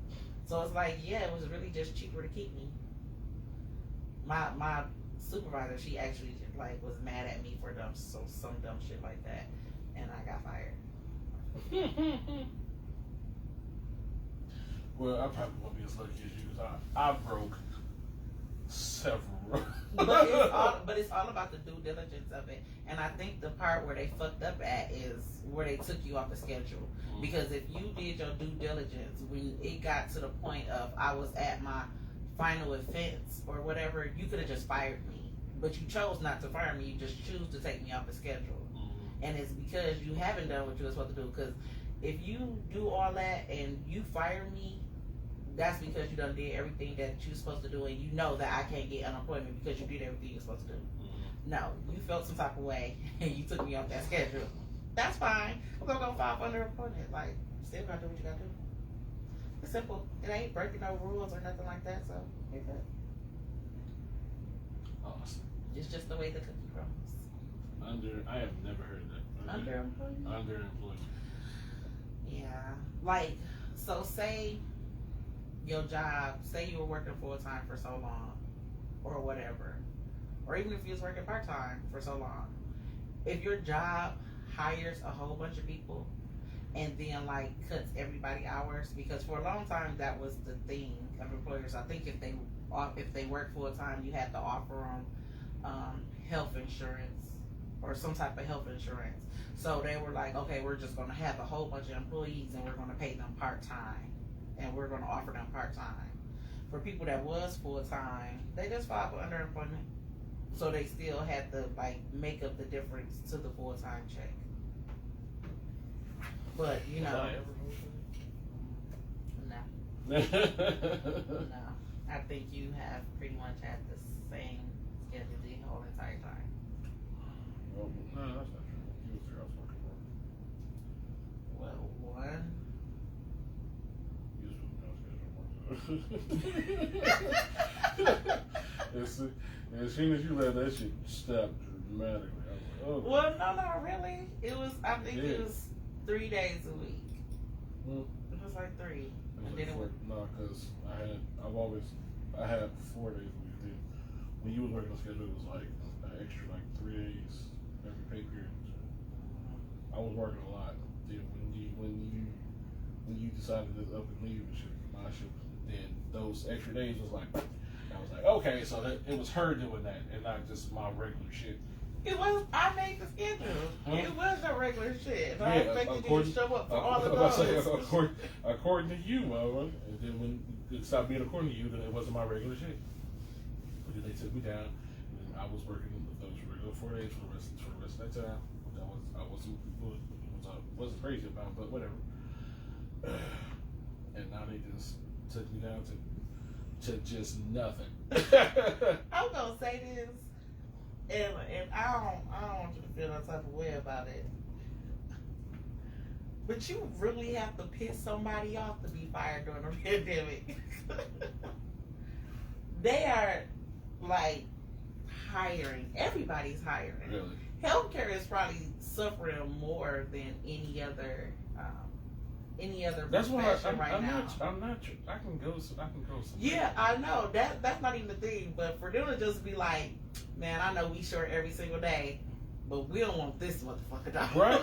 So it's like, yeah, it was really just cheaper to keep me. My supervisor, she actually like was mad at me for some dumb shit like that, and I got fired. Well, I probably won't be as lucky as you because I broke several. But it's all about the due diligence of it. And I think the part where they fucked up at is where they took you off the schedule. Because if you did your due diligence, when it got to the point of I was at my final offense or whatever, you could have just fired me. But you chose not to fire me. You just choose to take me off the schedule. And it's because you haven't done what you were supposed to do. Because if you do all that and you fire me, that's because you done did everything that you're supposed to do, and you know that I can't get unemployment because you did everything you're supposed to do. No, you felt some type of way, and you took me off that schedule. That's fine. I'm gonna go file for underemployment. Like, still gotta do what you gotta do. It's simple. It ain't breaking no rules or nothing like that, so you're good. Awesome. It's just the way the cookie crumbles. I have never heard of that. Underemployment? Underemployment. Yeah. Like, so say your job, say you were working full time for so long, or whatever, or even if you was working part time for so long, if your job hires a whole bunch of people and then like cuts everybody hours, because for a long time that was the thing of employers. I think if they work full time, you had to offer them health insurance or some type of health insurance. So they were like, okay, we're just going to have a whole bunch of employees and we're going to pay them part time. And we're going to offer them part-time. For people that was full-time, they just filed for underemployment. So they still had to, like, make up the difference to the full-time check. But, you know. No. No. I think you have pretty much had the same schedule the whole entire time. Well, no, that's not true. year I was working for? Well, one. You just put me on schedule. As soon as you let that shit stop dramatically, I was like, oh. Well, no, not really. It was, I think it was 3 days a week. It was like 3. And then it was. No, because I had 4 days a week. Then when you was working on schedule, it was like an extra like 3 days every pay period. I was working a lot. Then when you decided to up and leave and shit, my shift, then those extra days was like, I was like, okay, so that, it was her doing that and not just my regular shit. It was, I made the schedule. It was a regular shit. I expected you to show up for all of those. According to you, and then when it stopped being according to you, then it wasn't my regular shit. But then they took me down, and I was working those regular 4 days for the rest of that time. I wasn't crazy about, but whatever. And now they just took me down to just nothing. I'm gonna say this, and I don't want you to feel that type of way about it. But you really have to piss somebody off to be fired during a pandemic. They are like hiring. Everybody's hiring. Really? Healthcare is probably suffering more than any other That's why profession right now. I'm not. I can go. Yeah, I know that's not even the thing. But for them to just be like, man, I know we short every single day, but we don't want this motherfucker dog. Right,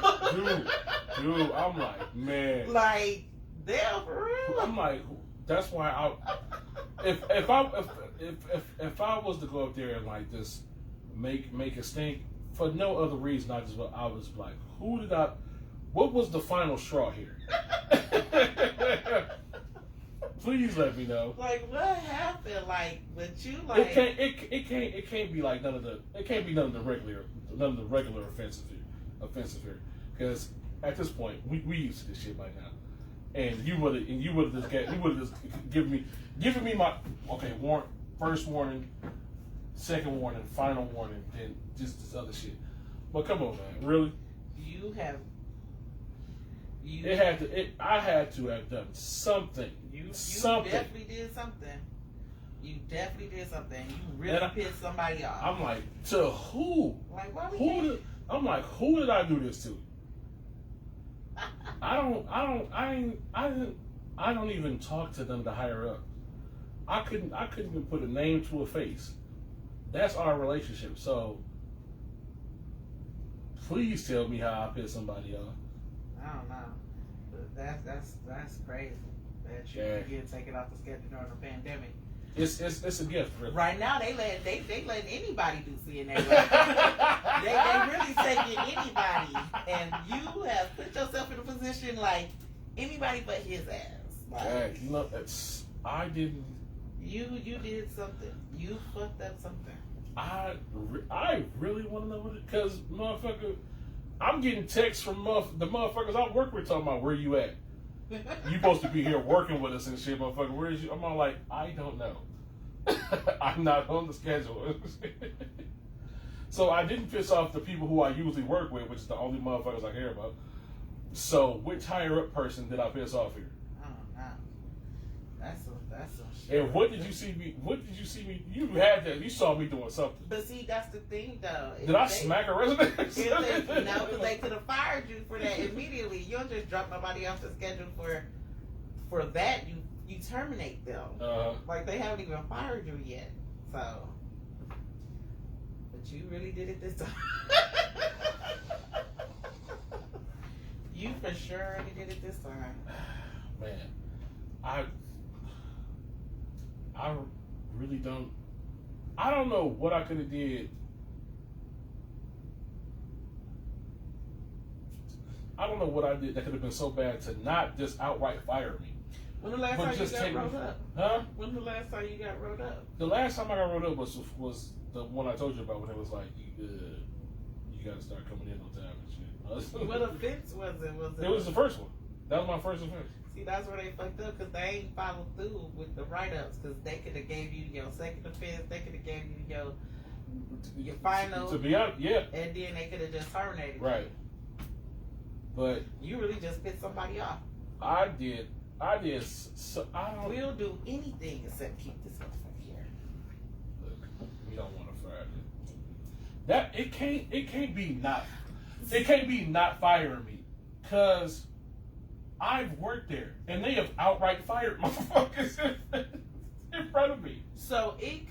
dude. I'm like, man. Like, damn, for real. I'm like, that's why if I was to go up there and like just make a stink for no other reason, I was like, what was the final straw here? Please let me know. Like, what happened? Like, but you like it can't be like none of the regular offensive here, because at this point we used to this shit by now, and you would have just given me my first warning, second warning, final warning, and just this other shit. But come on, man, really? I had to have done something. You definitely did something. You definitely did something. You really pissed somebody off. I'm like, to who? Like, why I'm like, who did I do this to? I don't even talk to them to higher up. I couldn't even put a name to a face. That's our relationship. So please tell me how I pissed somebody off. I don't know. But that's crazy. That you get taken off the schedule during the pandemic. It's a gift, really. Right now they let anybody do CNA. they really taking anybody, and you have put yourself in a position like anybody but his ass. Like, I didn't. You did something. You fucked up something. I really want to know what it, because motherfucker, I'm getting texts from the motherfuckers I work with talking about where you at. You supposed to be here working with us and shit, motherfucker. Where is you? I'm all like, I don't know. I'm not on the schedule. So I didn't piss off the people who I usually work with, which is the only motherfuckers I care about. So which higher up person did I piss off here? I don't know. That's some shit. And what did you see me? You had that. You saw me doing something. But see, that's the thing, though. Did I smack a resident? No, because they could have fired you for that immediately. You don't just drop nobody off the schedule for that. You terminate them. Like, they haven't even fired you yet. So, but you really did it this time. You for sure already did it this time. Man, I really don't. I don't know what I could have did. I don't know what I did that could have been so bad to not just outright fire me. When the last time you got rolled up? Huh? When the last time you got rolled up? The last time I got rolled up was the one I told you about when it was like, you got to start coming in on time and shit. What offense was it? It was the first one. That was my first offense. See, that's where they fucked up, because they ain't followed through with the write-ups, because they could have gave you your second offense, they could have gave you your final. To be honest, yeah. And then they could have just terminated you. Right. But You really just pissed somebody off. I did. So I don't. We'll do anything except keep this motherfucker here. Look, we don't want to fire it. That it can't be not firing me, cause I've worked there and they have outright fired motherfuckers in front of me. So it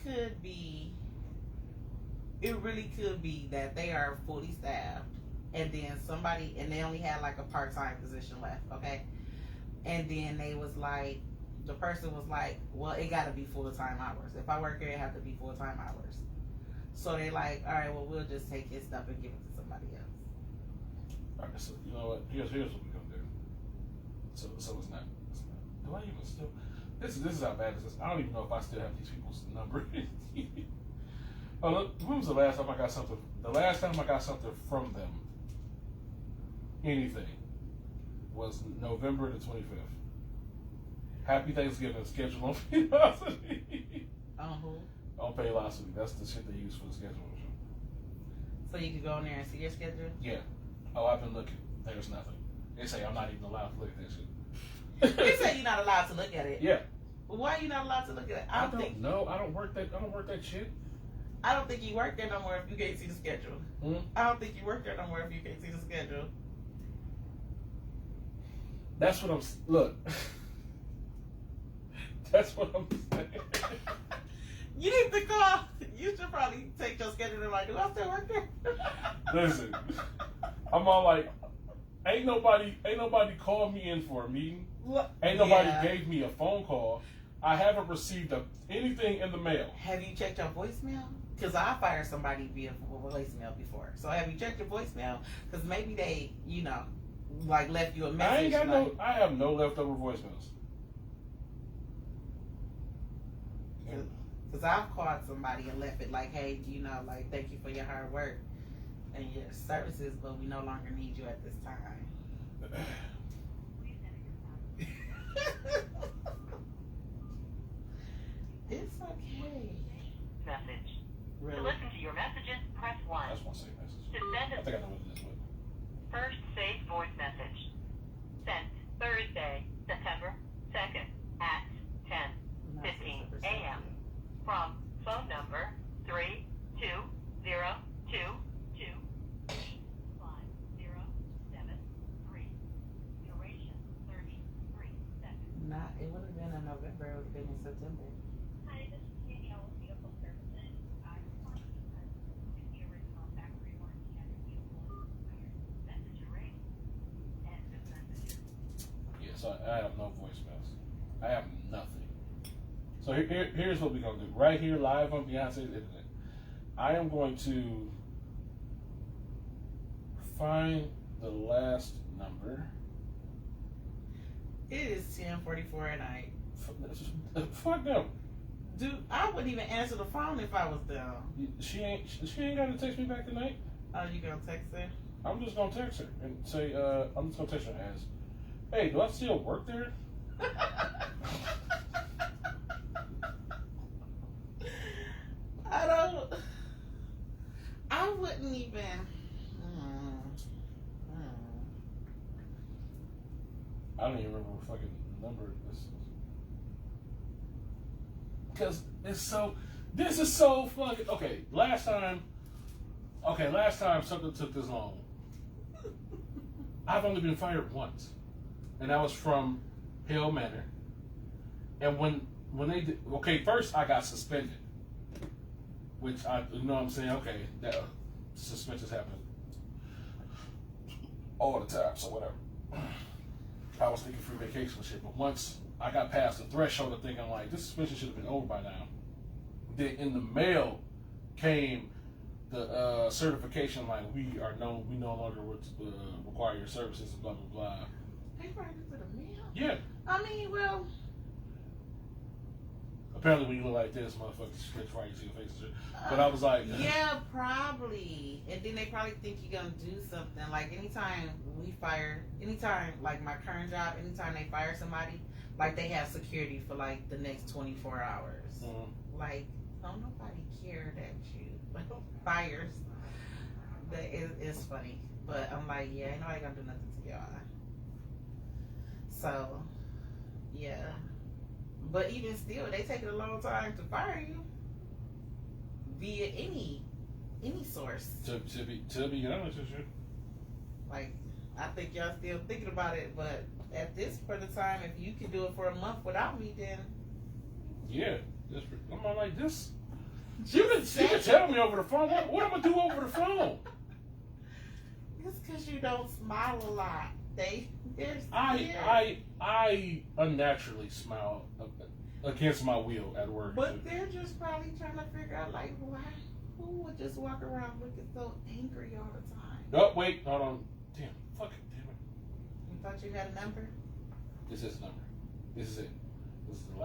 really could be that they are fully staffed, and then they only had like a part-time position left, okay? And then the person was like, well, it gotta be full-time hours. If I work here, it have to be full-time hours. So they like, all right, well, we'll just take his stuff and give it to somebody else. All right, so you know what? Here's what we gonna do. So it's not. Do I even still? This is how bad this is. I don't even know if I still have these people's number. Oh, look, when was the last time I got something? The last time I got something from them, anything, was November the 25th. Happy Thanksgiving schedule on Paylocity. On who? On Paylocity. That's the shit they use for the schedule. So you could go in there and see your schedule? Yeah. Oh, I've been looking. There's nothing. They say I'm not even allowed to look at that shit. They say you're not allowed to look at it. Yeah. Well, why are you not allowed to look at it? I don't know. I don't work that shit. I don't think you work there no more if you can't see the schedule. Hmm? I don't think you work there no more if you can't see the schedule. That's what I'm. Look. That's what I'm saying. You need to call. You should probably take your schedule and like, do I still work there? Listen, I'm all like, ain't nobody called me in for a meeting. Ain't nobody gave me a phone call. I haven't received anything in the mail. Have you checked your voicemail? Because I fired somebody via voicemail before. So have you checked your voicemail? Because maybe they, left you a message. I have no leftover voicemails. Because I've called somebody and left it like, hey, thank you for your hard work and your services, but we no longer need you at this time. It's okay. Message. Really? To listen to your messages, press 1. I just want to say message. To send I think I know what it is. first saved voice message. Sent Thursday, September 2nd at 10:15 a.m. from phone number 320225073. Duration 33 seconds. It would have been in November. It would have been in September. Hi, this is Danielle with Vehicle Services. I was calling because in the original factory warranty on your vehicle expired. Message array and this message. Yeah, so I have no voicemails. I have nothing. So here's what we're going to do. Right here, live on Beyonce's internet. I am going to find the last number. It is 10:44 at night. Fuck them. Dude, I wouldn't even answer the phone if I was down. She ain't got to text me back tonight. Oh, you gonna text her? I'm just going to text her and say, I'm just going to text her and ask, hey, do I still work there? I wouldn't even. I don't even remember what fucking number this is. Because this is so fucking. Okay, last time something took this long. I've only been fired once. And that was from Hill Manor. And when they did, first I got suspended. Which you know what I'm saying? Okay, that suspensions happen all the time, so whatever. I was thinking free vacation and shit, but once I got past the threshold of thinking like this suspension should have been over by now, then in the mail came the certification like we no longer require your services and blah blah blah. They brought it to the mail. Yeah. I mean, well. Apparently, when you look like this, motherfuckers sketch right to your face and shit. But I was like, yeah, probably. And then they probably think you're gonna do something. Like anytime like my current job, anytime they fire somebody, like they have security for like the next 24 hours. Mm-hmm. Like, don't nobody care that you fires. That is funny. But I'm like, yeah, ain't nobody gonna do nothing to y'all. So, yeah. But even still, they take a long time to fire you via any source. To be honest with you. Like, I think y'all still thinking about it, but at this point in time, if you can do it for a month without me, then Yeah. I'm not like this. You can tell me over the phone. What I'm gonna do over the phone? it's because you don't smile a lot. They're I unnaturally smile against my will at work. But they're just probably trying to figure out, like, why? Who would just walk around looking so angry all the time? Oh, wait, hold on. Damn, fuck it, damn it. You thought you had a number? This is the number. This is it. This is the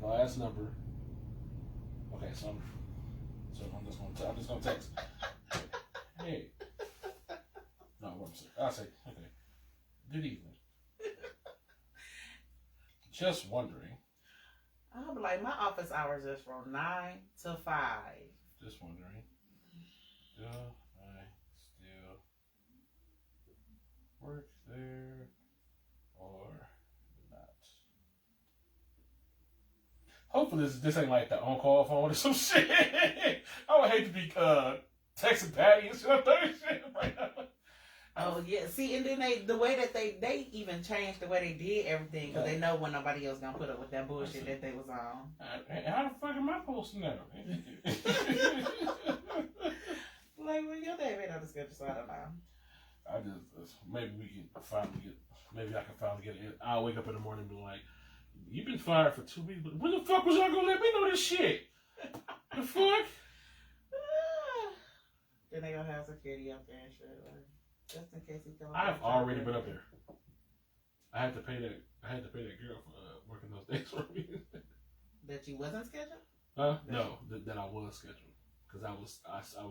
last number. Okay, so I'm just gonna text. Hey. No, what I'm saying. I'll say, okay. Good evening. Just wondering. I'll be like, my office hours is from 9 to 5. Just wondering. Do I still work there or not? Hopefully this ain't like the on-call phone or some shit. I would hate to be texting Patty and shit right now. Oh yeah, see, and then the way that they even changed the way they did everything because they know when nobody else gonna put up with that bullshit that they was on. How the fuck am I posting that? Like, well, your name ain't on the schedule, so I don't know. Maybe we can finally get. Maybe I can finally get it. I'll wake up in the morning and be like, "You've been fired for 2 weeks, but when the fuck was y'all gonna let me know this shit? The fuck?" Then they gonna have security up there and shit. Like, just in case he comes. I've already been up there. I had to pay that girl for working those days for me. That you wasn't scheduled? Huh? No, that I was scheduled because I was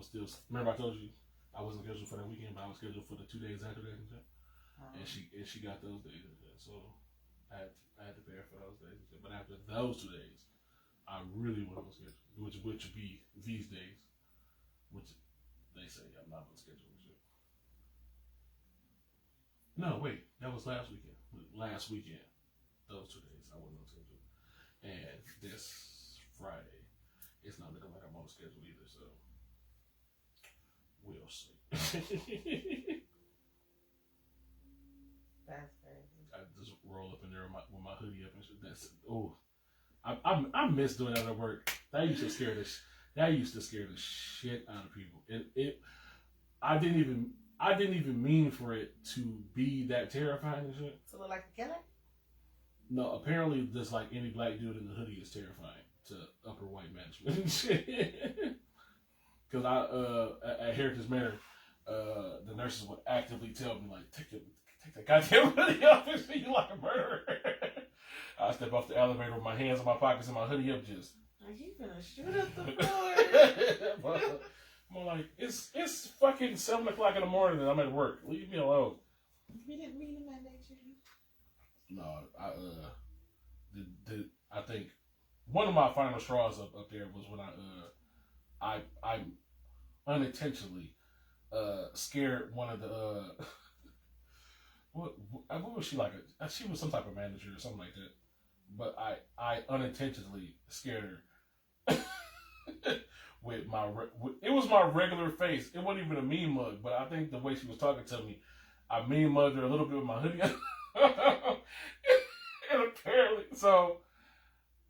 still. Remember I told you I wasn't scheduled for that weekend, but I was scheduled for the 2 days after that and shit. And she got those days and shit. So I had to pay her for those days and shit. But after those 2 days, I really wasn't scheduled, which would be these days, which they say I'm not on schedule and shit. No, wait, that was last weekend. Last weekend, those 2 days I wasn't on schedule, and this Friday, it's not looking like I'm on schedule either. So we'll see. That's crazy. I just roll up in there with my hoodie up and shit. I miss doing that at work. That used to scare the shit out of people. I didn't even mean for it to be that terrifying and shit. To look like a killer? No, apparently just like any black dude in the hoodie is terrifying to upper white management and shit. Because at Heritage Manor, the nurses would actively tell me like, take that goddamn hoodie off and see you like a murderer. I step off the elevator with my hands in my pockets and my hoodie up just. Are you gonna shoot up the floor? I'm like, it's fucking 7 o'clock in the morning and I'm at work. Leave me alone. We didn't mean to mandate you. No, I think one of my final straws up there was when I unintentionally scared one of the what was she like? She was some type of manager or something like that. But I unintentionally scared her with it was my regular face. It wasn't even a mean mug, but I think the way she was talking to me, I mean mugged her a little bit with my hoodie. And apparently, so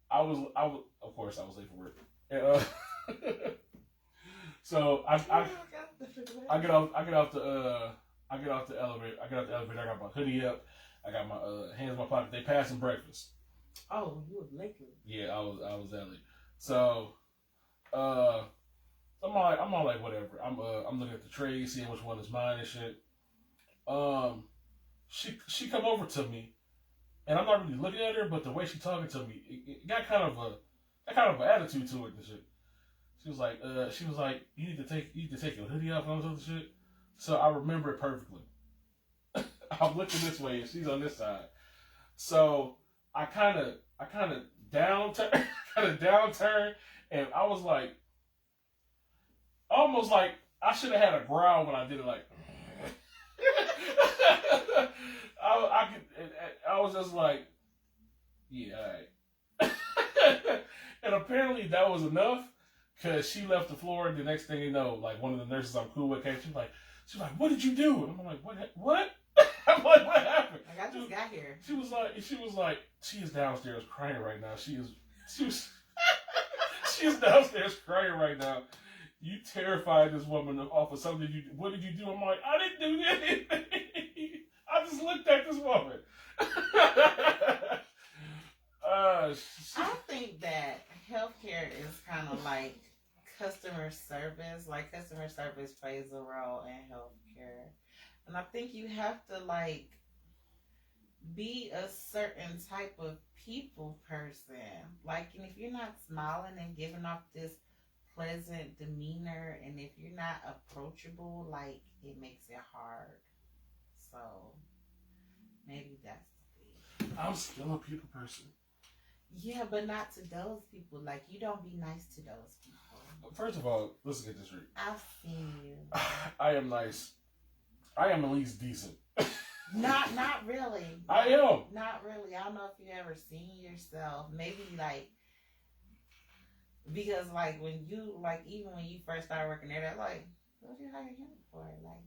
I was of course I was late for work. And, so I get off the elevator. I got my hoodie up. I got my hands in my pocket. They passing breakfast. Oh, you was late. Yeah, I was that late. So, I'm all like whatever. I'm looking at the tray, seeing which one is mine and shit. She come over to me, and I'm not really looking at her, but the way she talking to me, it got kind of an attitude to it and shit. She was like, you need to take your hoodie off and all this other shit. So I remember it perfectly. I'm looking this way and she's on this side. So I kind of downturn and I was like, almost like I should have had a growl when I did it. Like, I was just like, yeah, all right. And apparently that was enough, because she left the floor. The next thing you know, like, one of the nurses I'm cool with came. She's like, what did you do? And I'm like, what? I'm like, what happened? Like, I just got here. She was like, she is downstairs crying right now. She is downstairs crying right now. You terrified this woman off of something. What did you do? I'm like, I didn't do anything. I just looked at this woman. I think that healthcare is kind of like customer service. Like, customer service plays a role in healthcare. And I think you have to, like, be a certain type of people person. Like, and if you're not smiling and giving off this pleasant demeanor, and if you're not approachable, like, it makes it hard. So, maybe that's the thing. I'm still a people person. Yeah, but not to those people. Like, you don't be nice to those people. First of all, let's get this right. I've seen you. I am nice. I am at least decent. Not really. I am. Not really. I don't know if you ever seen yourself. Maybe, like, because, like, when you, like, even when you first started working there, they're like, what did you hire him for? Like,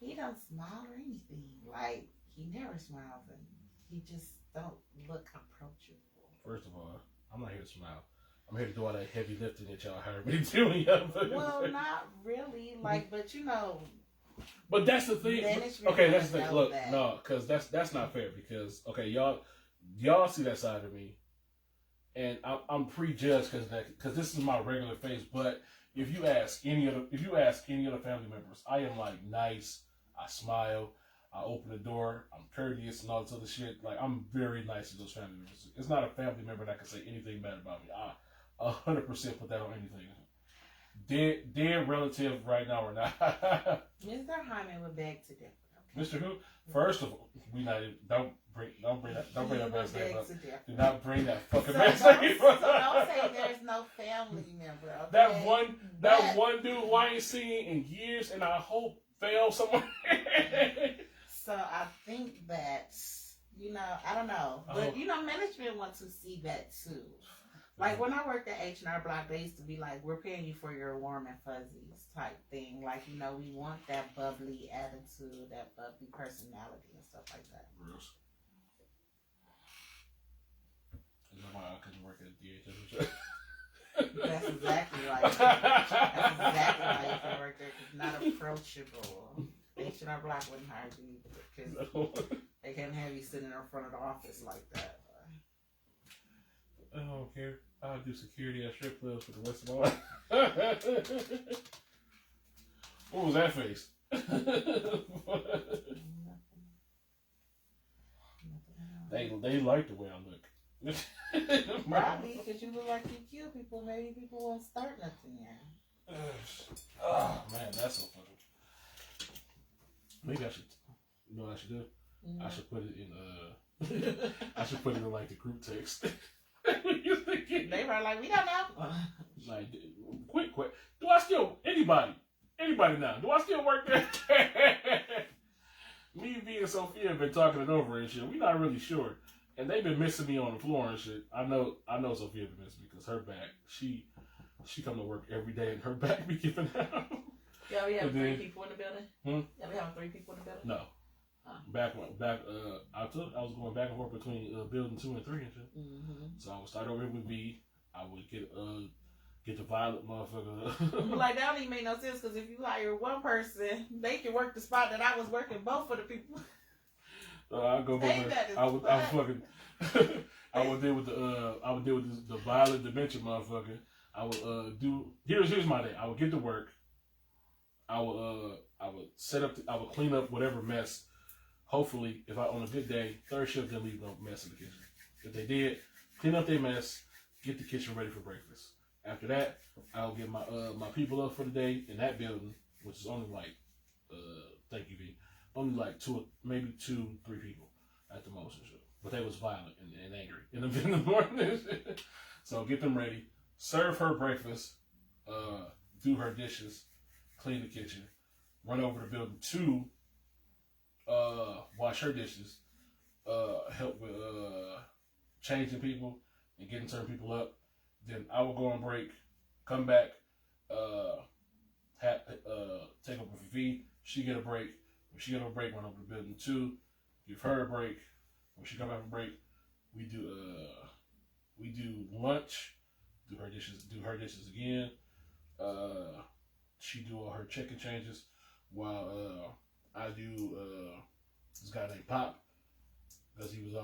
he don't smile or anything. Like, he never smiles, and he just don't look approachable. First of all, I'm not here to smile. I'm here to do all that heavy lifting that y'all hired me to do. Well, not really. Like, but you know. But that's the thing. Management Okay, that's the thing. know Look, that. no, because that's not fair. Because okay, y'all see that side of me, and I'm prejudged because this is my regular face. But if you ask any other family members, I am like nice. I smile. I open the door. I'm courteous and all this other shit. Like, I'm very nice to those family members. It's not a family member that can say anything bad about me. I 100% put that on anything. Dead relative right now or not. Mr. Hyman would beg to differ. Okay? Mr. Who? First of all, we not even, don't bring that man's name up. Do not bring that fucking man's name So up. don't say there's no family member. Okay? That one dude who I ain't seen in years, and I hope fell somewhere. So I think that, you know, I don't know. But, you know, management wants to see that too. Like, when I worked at H&R Block, they used to be like, we're paying you for your warm and fuzzies type thing. Like, you know, we want that bubbly attitude, that bubbly personality and stuff like that. Bruce. Is that why I couldn't work at DHS? That's exactly right. That's exactly why you can work there, because not approachable. H&R Block wouldn't hire you because they can't have you sitting in front of the office like that. I don't care. I'll do security at strip clubs for the rest of my life. What was that face? They like the way I look. Probably because you look like you kill people. Maybe people won't start nothing there. Oh man, that's so funny. Maybe I should. You know what I should do? I should put it in. I should put it in like the group text. They were like, we don't know. Like, quick. Do I still anybody now? Do I still work there? Me, V, and Sophia have been talking it over and shit. We're not really sure, and they've been missing me on the floor and shit. I know Sophia been missing me because her back. She come to work every day and her back be giving out. Yeah, we have 3 people in the building. Yeah, we have 3 people in the building. No. Back. I was going back and forth between building 2 and 3 and shit. Mm-hmm. So I would start over here with V. I would get the violet motherfucker. Like, that don't even make no sense because if you hire one person, they can work the spot that I was working both of the people. I go over. I would deal with the violet dementia motherfucker. I would do. Here's my day. I would get to work. I would set up. I would clean up whatever mess. Hopefully, if I on a good day, third shift they'll leave no mess in the kitchen. If they did, clean up their mess, get the kitchen ready for breakfast. After that, I'll get my people up for the day in that building, which is only like thank you, V. Only like 2, maybe 2, 3 people at the most and shit. But they was violent and angry in the morning. So get them ready, serve her breakfast, do her dishes, clean the kitchen, run over to building 2, wash her dishes, help with changing people and getting certain people up. Then I will go on break, come back, take over for V. She get a break. When she get a break, run over to building 2, give her a break. When she come back from break, we do lunch, do her dishes again. She do all her chicken changes while I do this guy named Pop, because he was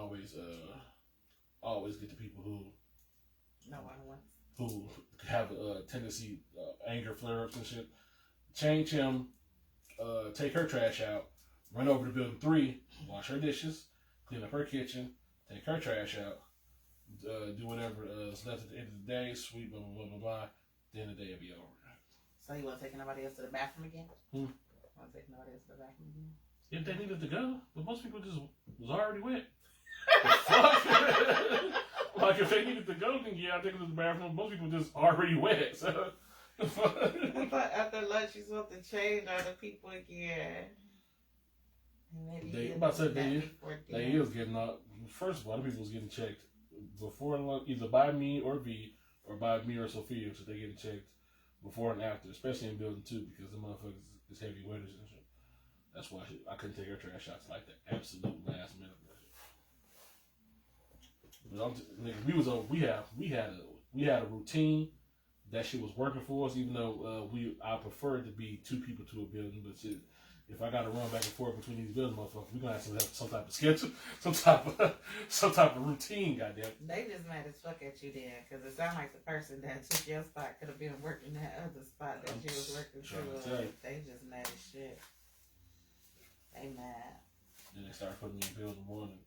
always get the people who have a tendency anger flare ups and shit. Change him, take her trash out, run over to building 3, wash her dishes, clean up her kitchen, take her trash out, do whatever is left at the end of the day, sweep, blah, blah, blah, blah, blah. Then the day will be over. So you want to take anybody else to the bathroom again? Want to take nobody else to the bathroom again? If they needed to go, but most people just was already wet. Fuck. Like if they needed to go, then yeah, I think it was the bathroom. Most people just already wet. So. I thought after lunch you supposed to change other people again. They is getting out. First of all, the people was getting checked before lunch, either by me or V, or by me or Sophia, so they getting checked before and after, especially in building 2, because the motherfuckers is heavy wetters and shit. That's why I couldn't take her trash shots like the absolute last minute. But we had a routine. That shit was working for us, even though I preferred to be 2 people to a building. But shit, if I got to run back and forth between these buildings, motherfuckers, we gonna have to have some type of schedule, some type of routine. Goddamn. They just mad as fuck at you then, because it sounds like the person that took your spot could have been working that other spot that you was working too. They just mad as shit. They mad. Then they started putting me in building 1.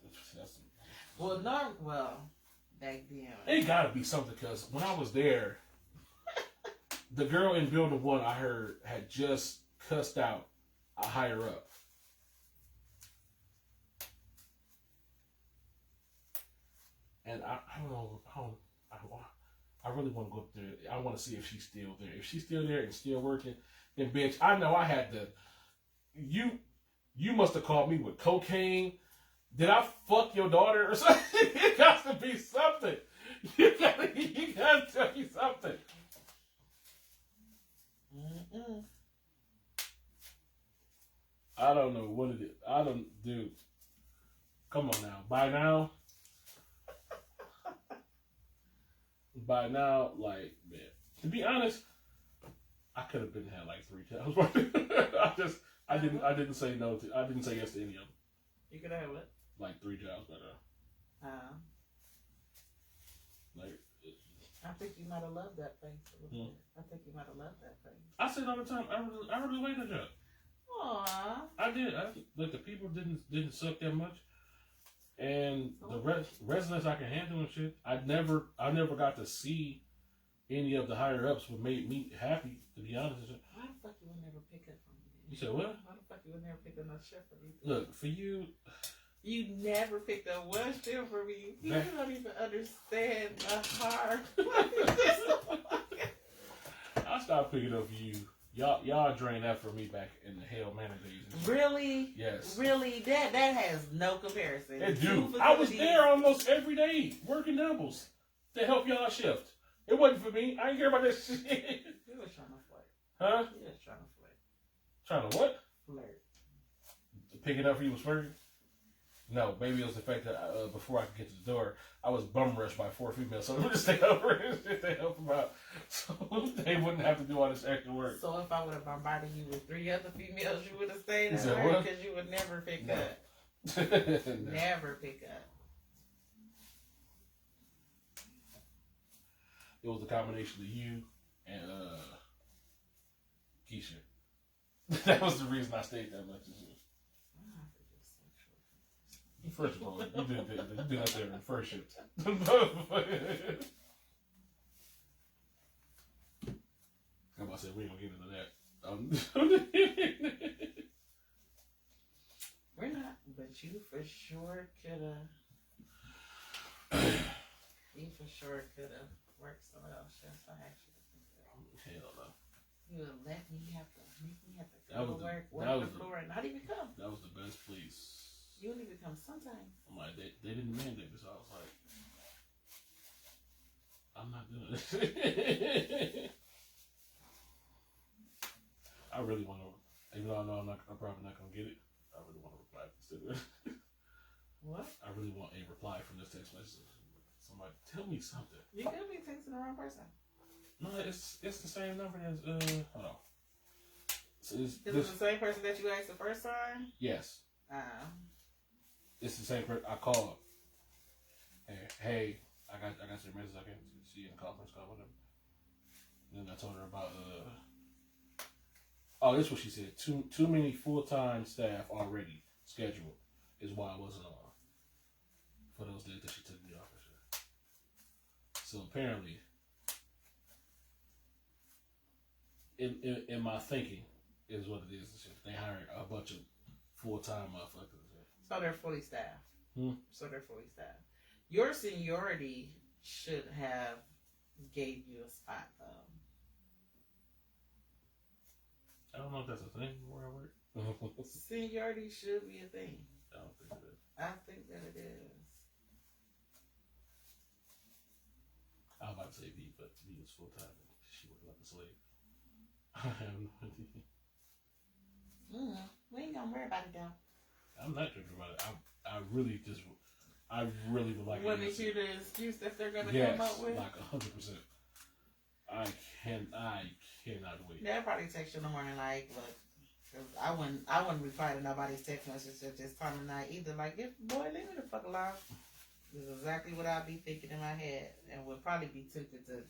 Back then. It gotta be something, because when I was there. The girl in building 1, I heard, had just cussed out a higher up. And I don't know, I really want to go up there. I want to see if she's still there. If she's still there and still working, then bitch, I know I had to, you must have called me with cocaine. Did I fuck your daughter or something? It got to be something. You got to tell me something. Mm-mm. I don't know what it is. Dude. Come on now. By now, like, man. To be honest, I could have been had like 3 jobs. I didn't say no to. I didn't say yes to any of them. You could have what? Like 3 jobs, but like. I think you might have loved that place a little bit. I think you might have loved that place. I said all the time, I really like that job. Aww. I did. Like the people didn't suck that much, and the residents I can handle and shit. I never got to see any of the higher ups. What made me happy, to be honest. Why the fuck you would never pick up from me? You said what? Why the fuck you would never pick up no shit from me? Look, for you. You never picked up one shit for me. You don't even understand the heart. I stopped picking up for you. Y'all drained that for me back in the Hell Manor days. Really? Yes. Really? That has no comparison. It do. I was there almost every day working doubles to help y'all shift. It wasn't for me. I didn't care about that shit. You was trying to flirt. Huh? You was trying to flirt. Trying to what? Flirt. Picking up for you was flirting? No, maybe it was the fact that before I could get to the door, I was bum rushed by 4 females. So let me just stay over and they help them out. So they wouldn't have to do all this extra work. So if I would have bombarded you with 3 other females, you would have stayed You at said work what? because you would never pick No. up. No. Never pick up. It was a combination of you and Keisha. That was the reason I stayed that much. First of all, you did that there in first shift. I'm about to say we ain't gonna get into that. We're not, but you for sure could have. You for sure could have worked some of those shifts. I actually think that. Hell no. He would make me have to That go was to the- work, that walk was the the- floor, and not even come. That was the best place. You don't even come sometimes. I'm like, they didn't mandate this. So I was like, I'm not doing this. I really want to, even though I know I'm probably not gonna get it. I really want to reply to it. What? I really want a reply from this text message. Somebody tell me something. You could be texting the wrong person. No, it's the same number as hold on. So Is it the same person that you asked the first time? yes, Uh, it's the same person. I called. Hey, I got your message. I can see you in the conference call with him. And then I told her about oh, this is what she said. Too many full-time staff already scheduled is why I wasn't on for those days that she took me off. So apparently, in my thinking, is what it is. They hired a bunch of full-time motherfuckers. so they're fully staffed. Hmm. So they're fully staffed. Your seniority should have gave you a spot though. I don't know if that's a thing where I work. Seniority should be a thing. I don't think it is. I think that it is. I was about to say V, but V is full-time. She worked like a slave. I have no idea. We ain't gonna worry about it though. I'm not tripping about it. I really would like When an they answer. hear the excuse that they're gonna Yes, come up with, like 100%. I cannot wait. they'll probably text you in the morning like, look, 'cause I wouldn't reply to nobody's text message at this time of night either. Like, boy, leave me the fuck alone. This is exactly what I'd be thinking in my head, and would probably be tempted to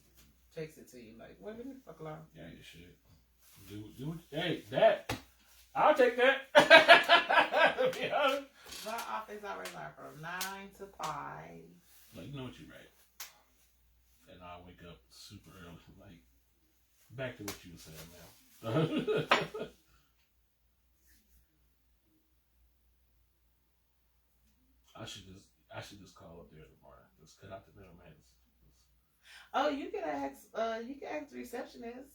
text it to you. Like, well, leave me the fuck alone. Yeah, you should. Do what. Hey, that. I'll take that. To be honest. My office hours are from 9 to 5. Like, you know what you're right. And I wake up super early. Like, back to what you were saying now. I should just call up there tomorrow. Just cut out the middleman. Oh, you can ask the receptionist.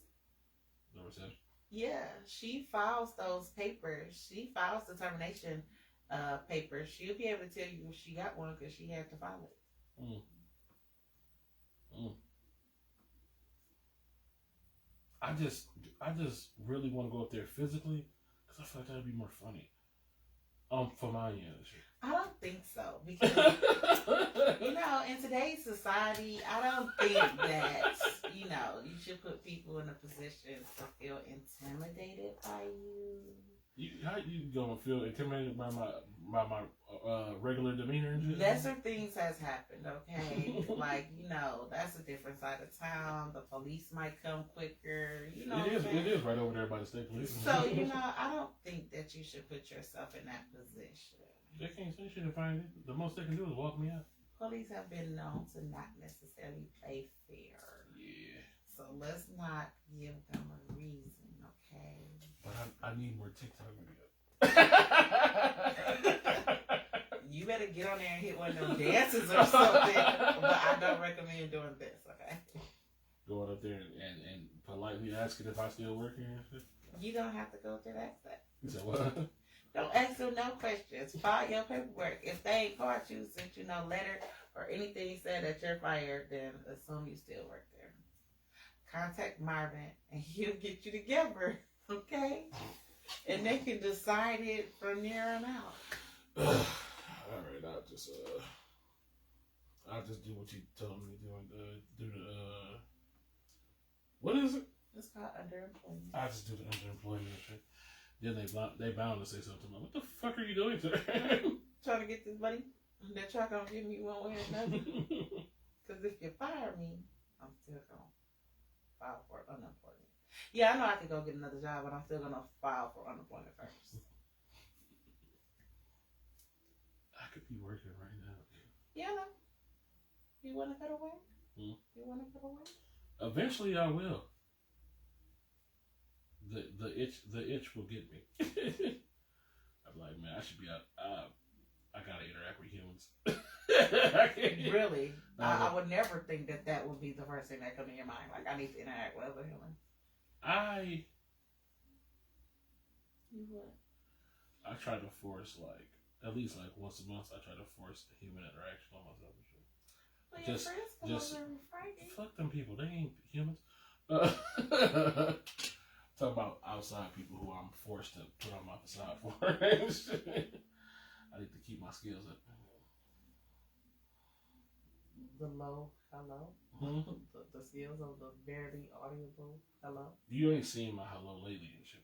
The reception. Yeah, she files those papers. She files the termination papers. She'll be able to tell you if she got one because she had to file it. I just really want to go up there physically because I feel like that'd be more funny. For my end. I don't think so because in today's society, I don't think that you should put people in a position to feel intimidated by you. How you gonna feel intimidated by my regular demeanor and shit? Lesser things has happened, okay? Like, that's a different side of town. The police might come quicker, It is right over there by the state police. So, I don't think that you should put yourself in that position. They can't say shit if I ain't. The most they can do is walk me out. Police have been known to not necessarily play fair. Yeah. So let's not give them a reason, okay? But I need more TikTok videos. You better get on there and hit one of them dances or something. But I don't recommend doing this, okay? Going up there and politely asking if I still work here and shit. You don't have to go through that step. You said what? Don't ask them no questions. File your paperwork. If they ain't caught you, sent you no letter or anything said that you're fired, then assume you still work there. Contact Marvin and he'll get you together, okay? And they can decide it from there on out. All right, I'll just do what you told me to do and do the what is it? It's called underemployment. I just do the underemployment shit. Then they bound to say something. Like, what the fuck are you doing today? Trying to get this money that y'all gonna give me one way or another. Because if you fire me, I'm still gonna file for unemployment. Yeah, I know I could go get another job, but I'm still gonna file for unemployment first. I could be working right now. Yeah, I know. You wanna go to work? Hmm? You wanna go to work? Eventually, I will. The itch will get me. I'm like, man, I should be out. I gotta interact with humans. I can't. Really? I would never think that would be the first thing that comes to your mind. Like, I need to interact with other humans. You what? I try to force at least once a month. I try to force the human interaction on myself and shit. Well, Just- your friends come just- over every Friday. Fuck them people. They ain't humans. Talk about outside people who I'm forced to put on my facade for. I need to keep my skills up. The low hello. Hmm? The skills of the barely audible hello. You ain't seen my hello lately and shit.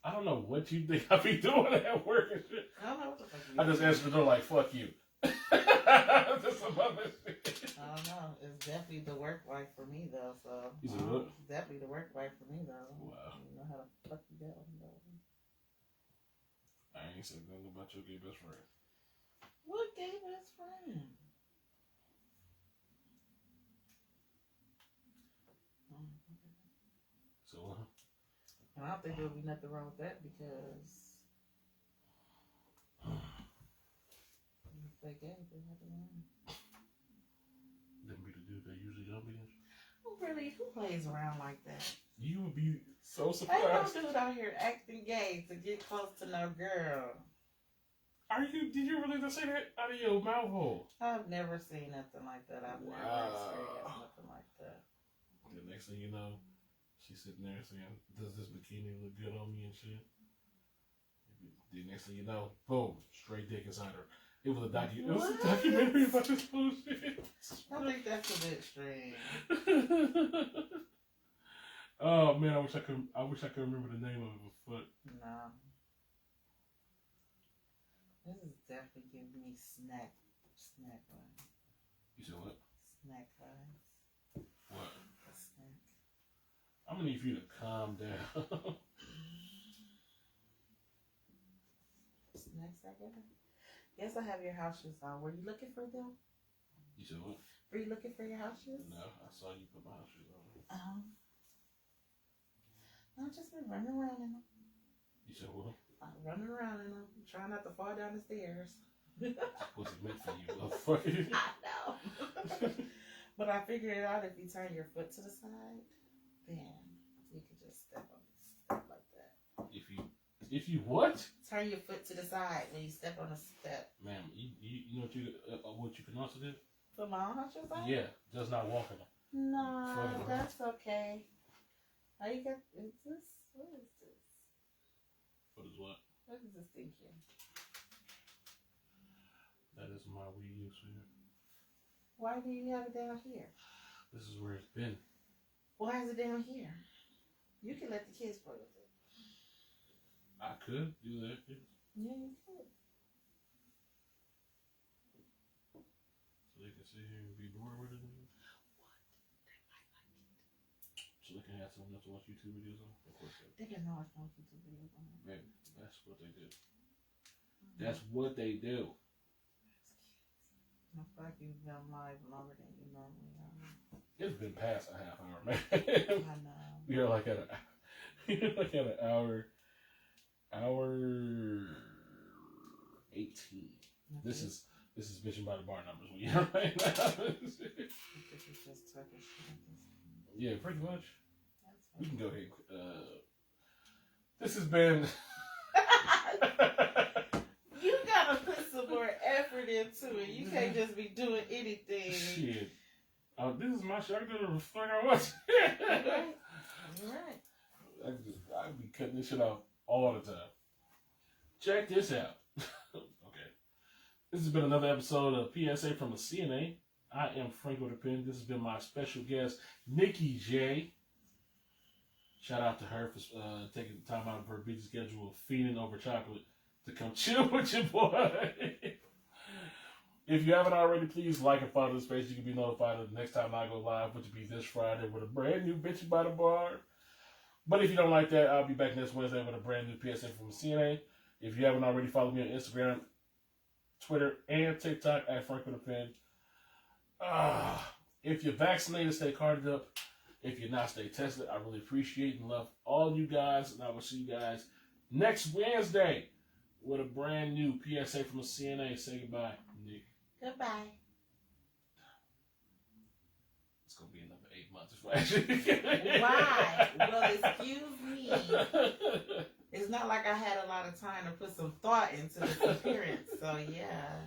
I don't know what you think I be doing at work and shit. I don't know what the fuck you I just doing. answer the door like, fuck you. Just some other shit. I don't know. It's definitely the work wife for me though. So You said what? it's definitely the work wife for me though. Wow. You know how to fuck you down though. I ain't said nothing about your gay best friend. What gay best friend? So, And I don't think there'll be nothing wrong with that because if they gay, there's nothing wrong. them be the dude they usually don't be. Who plays around like that? You would be so Ain't no surprised. dude out here acting gay to get close to no girl. Did you really just say that out of your mouth hole? I've never seen nothing like that. I've never Wow. experienced nothing like that. The next thing you know, she's sitting there saying, does this bikini look good on me and shit? The next thing you know, boom, straight dick inside her. It was a documentary about this bullshit. I think that's a bit strange. Oh man, I wish I could remember the name of it, but No. This is definitely giving me snack vibes. you said what? Snack vibes. What? A snack. I'm gonna need for you to calm down. Snacks, I guess. Yes, I have your house shoes on. Were you looking for them? You said what? Were you looking for your house shoes? No, I saw you put my house shoes on. I've just been running around in them. You said what? I'm running around in them, trying not to fall down the stairs. What's it meant for you, motherfucker? I know. But I figured it out if you turn your foot to the side, then you can just step like that. If you what? Turn your foot to the side when you step on a step. Ma'am, you know what you can also do? Put my own house shoes on? Yeah, just not walk in them. No, Further. that's okay. How you got, is this, what is this? What is what? What is this thing here? That is my weed use here. Why do you have it down here? This is where it's been. Why is it down here? You can let the kids play with it. I could do that. Yeah. Yeah, you could. So they can sit here and be bored with it. So they can have something else to watch YouTube videos on. Of course they They didn't know I was going to YouTube videos on it. Maybe. That's what they do. That's what they do. I feel like you've been live longer than you normally are. It's been past a half hour, man. I know. We are like at an hour 18. This is Mission by the Bar numbers we are right now. This is just Turkish. Yeah, pretty much. That's We fine. can go ahead. This has been. You gotta put some more effort into it. You can't just be doing anything. Shit. This is my show. I can do the fuck I want. You're right. I be cutting this shit off all the time. Check this out. Okay. This has been another episode of PSA from a CNA. I am FrankoThePen. This has been my special guest, Nikki J. Shout out to her for taking the time out of her busy schedule of feeding over chocolate to come chill with your boy. If you haven't already, please like and follow this page. You can be notified of the next time I go live, which will be this Friday with a brand new Bitchy by the Bar. But if you don't like that, I'll be back next Wednesday with a brand new PSA from CNA. If you haven't already, follow me on Instagram, Twitter, and TikTok at FrankoThePen. If you're vaccinated, stay carded up. If you're not, stay tested. I really appreciate and love all you guys, and I will see you guys next Wednesday with a brand new PSA from a CNA. Say goodbye, Nick. Goodbye. gonna be another 8 months before I actually. Why? Well, excuse me. It's not like I had a lot of time to put some thought into this appearance. So yeah.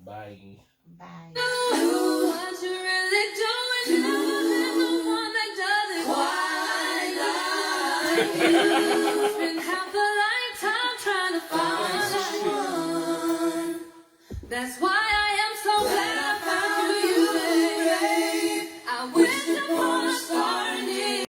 Bye. What you really doing? Never had no one that does it quite like you. Spend half a lifetime trying to find someone. That's why.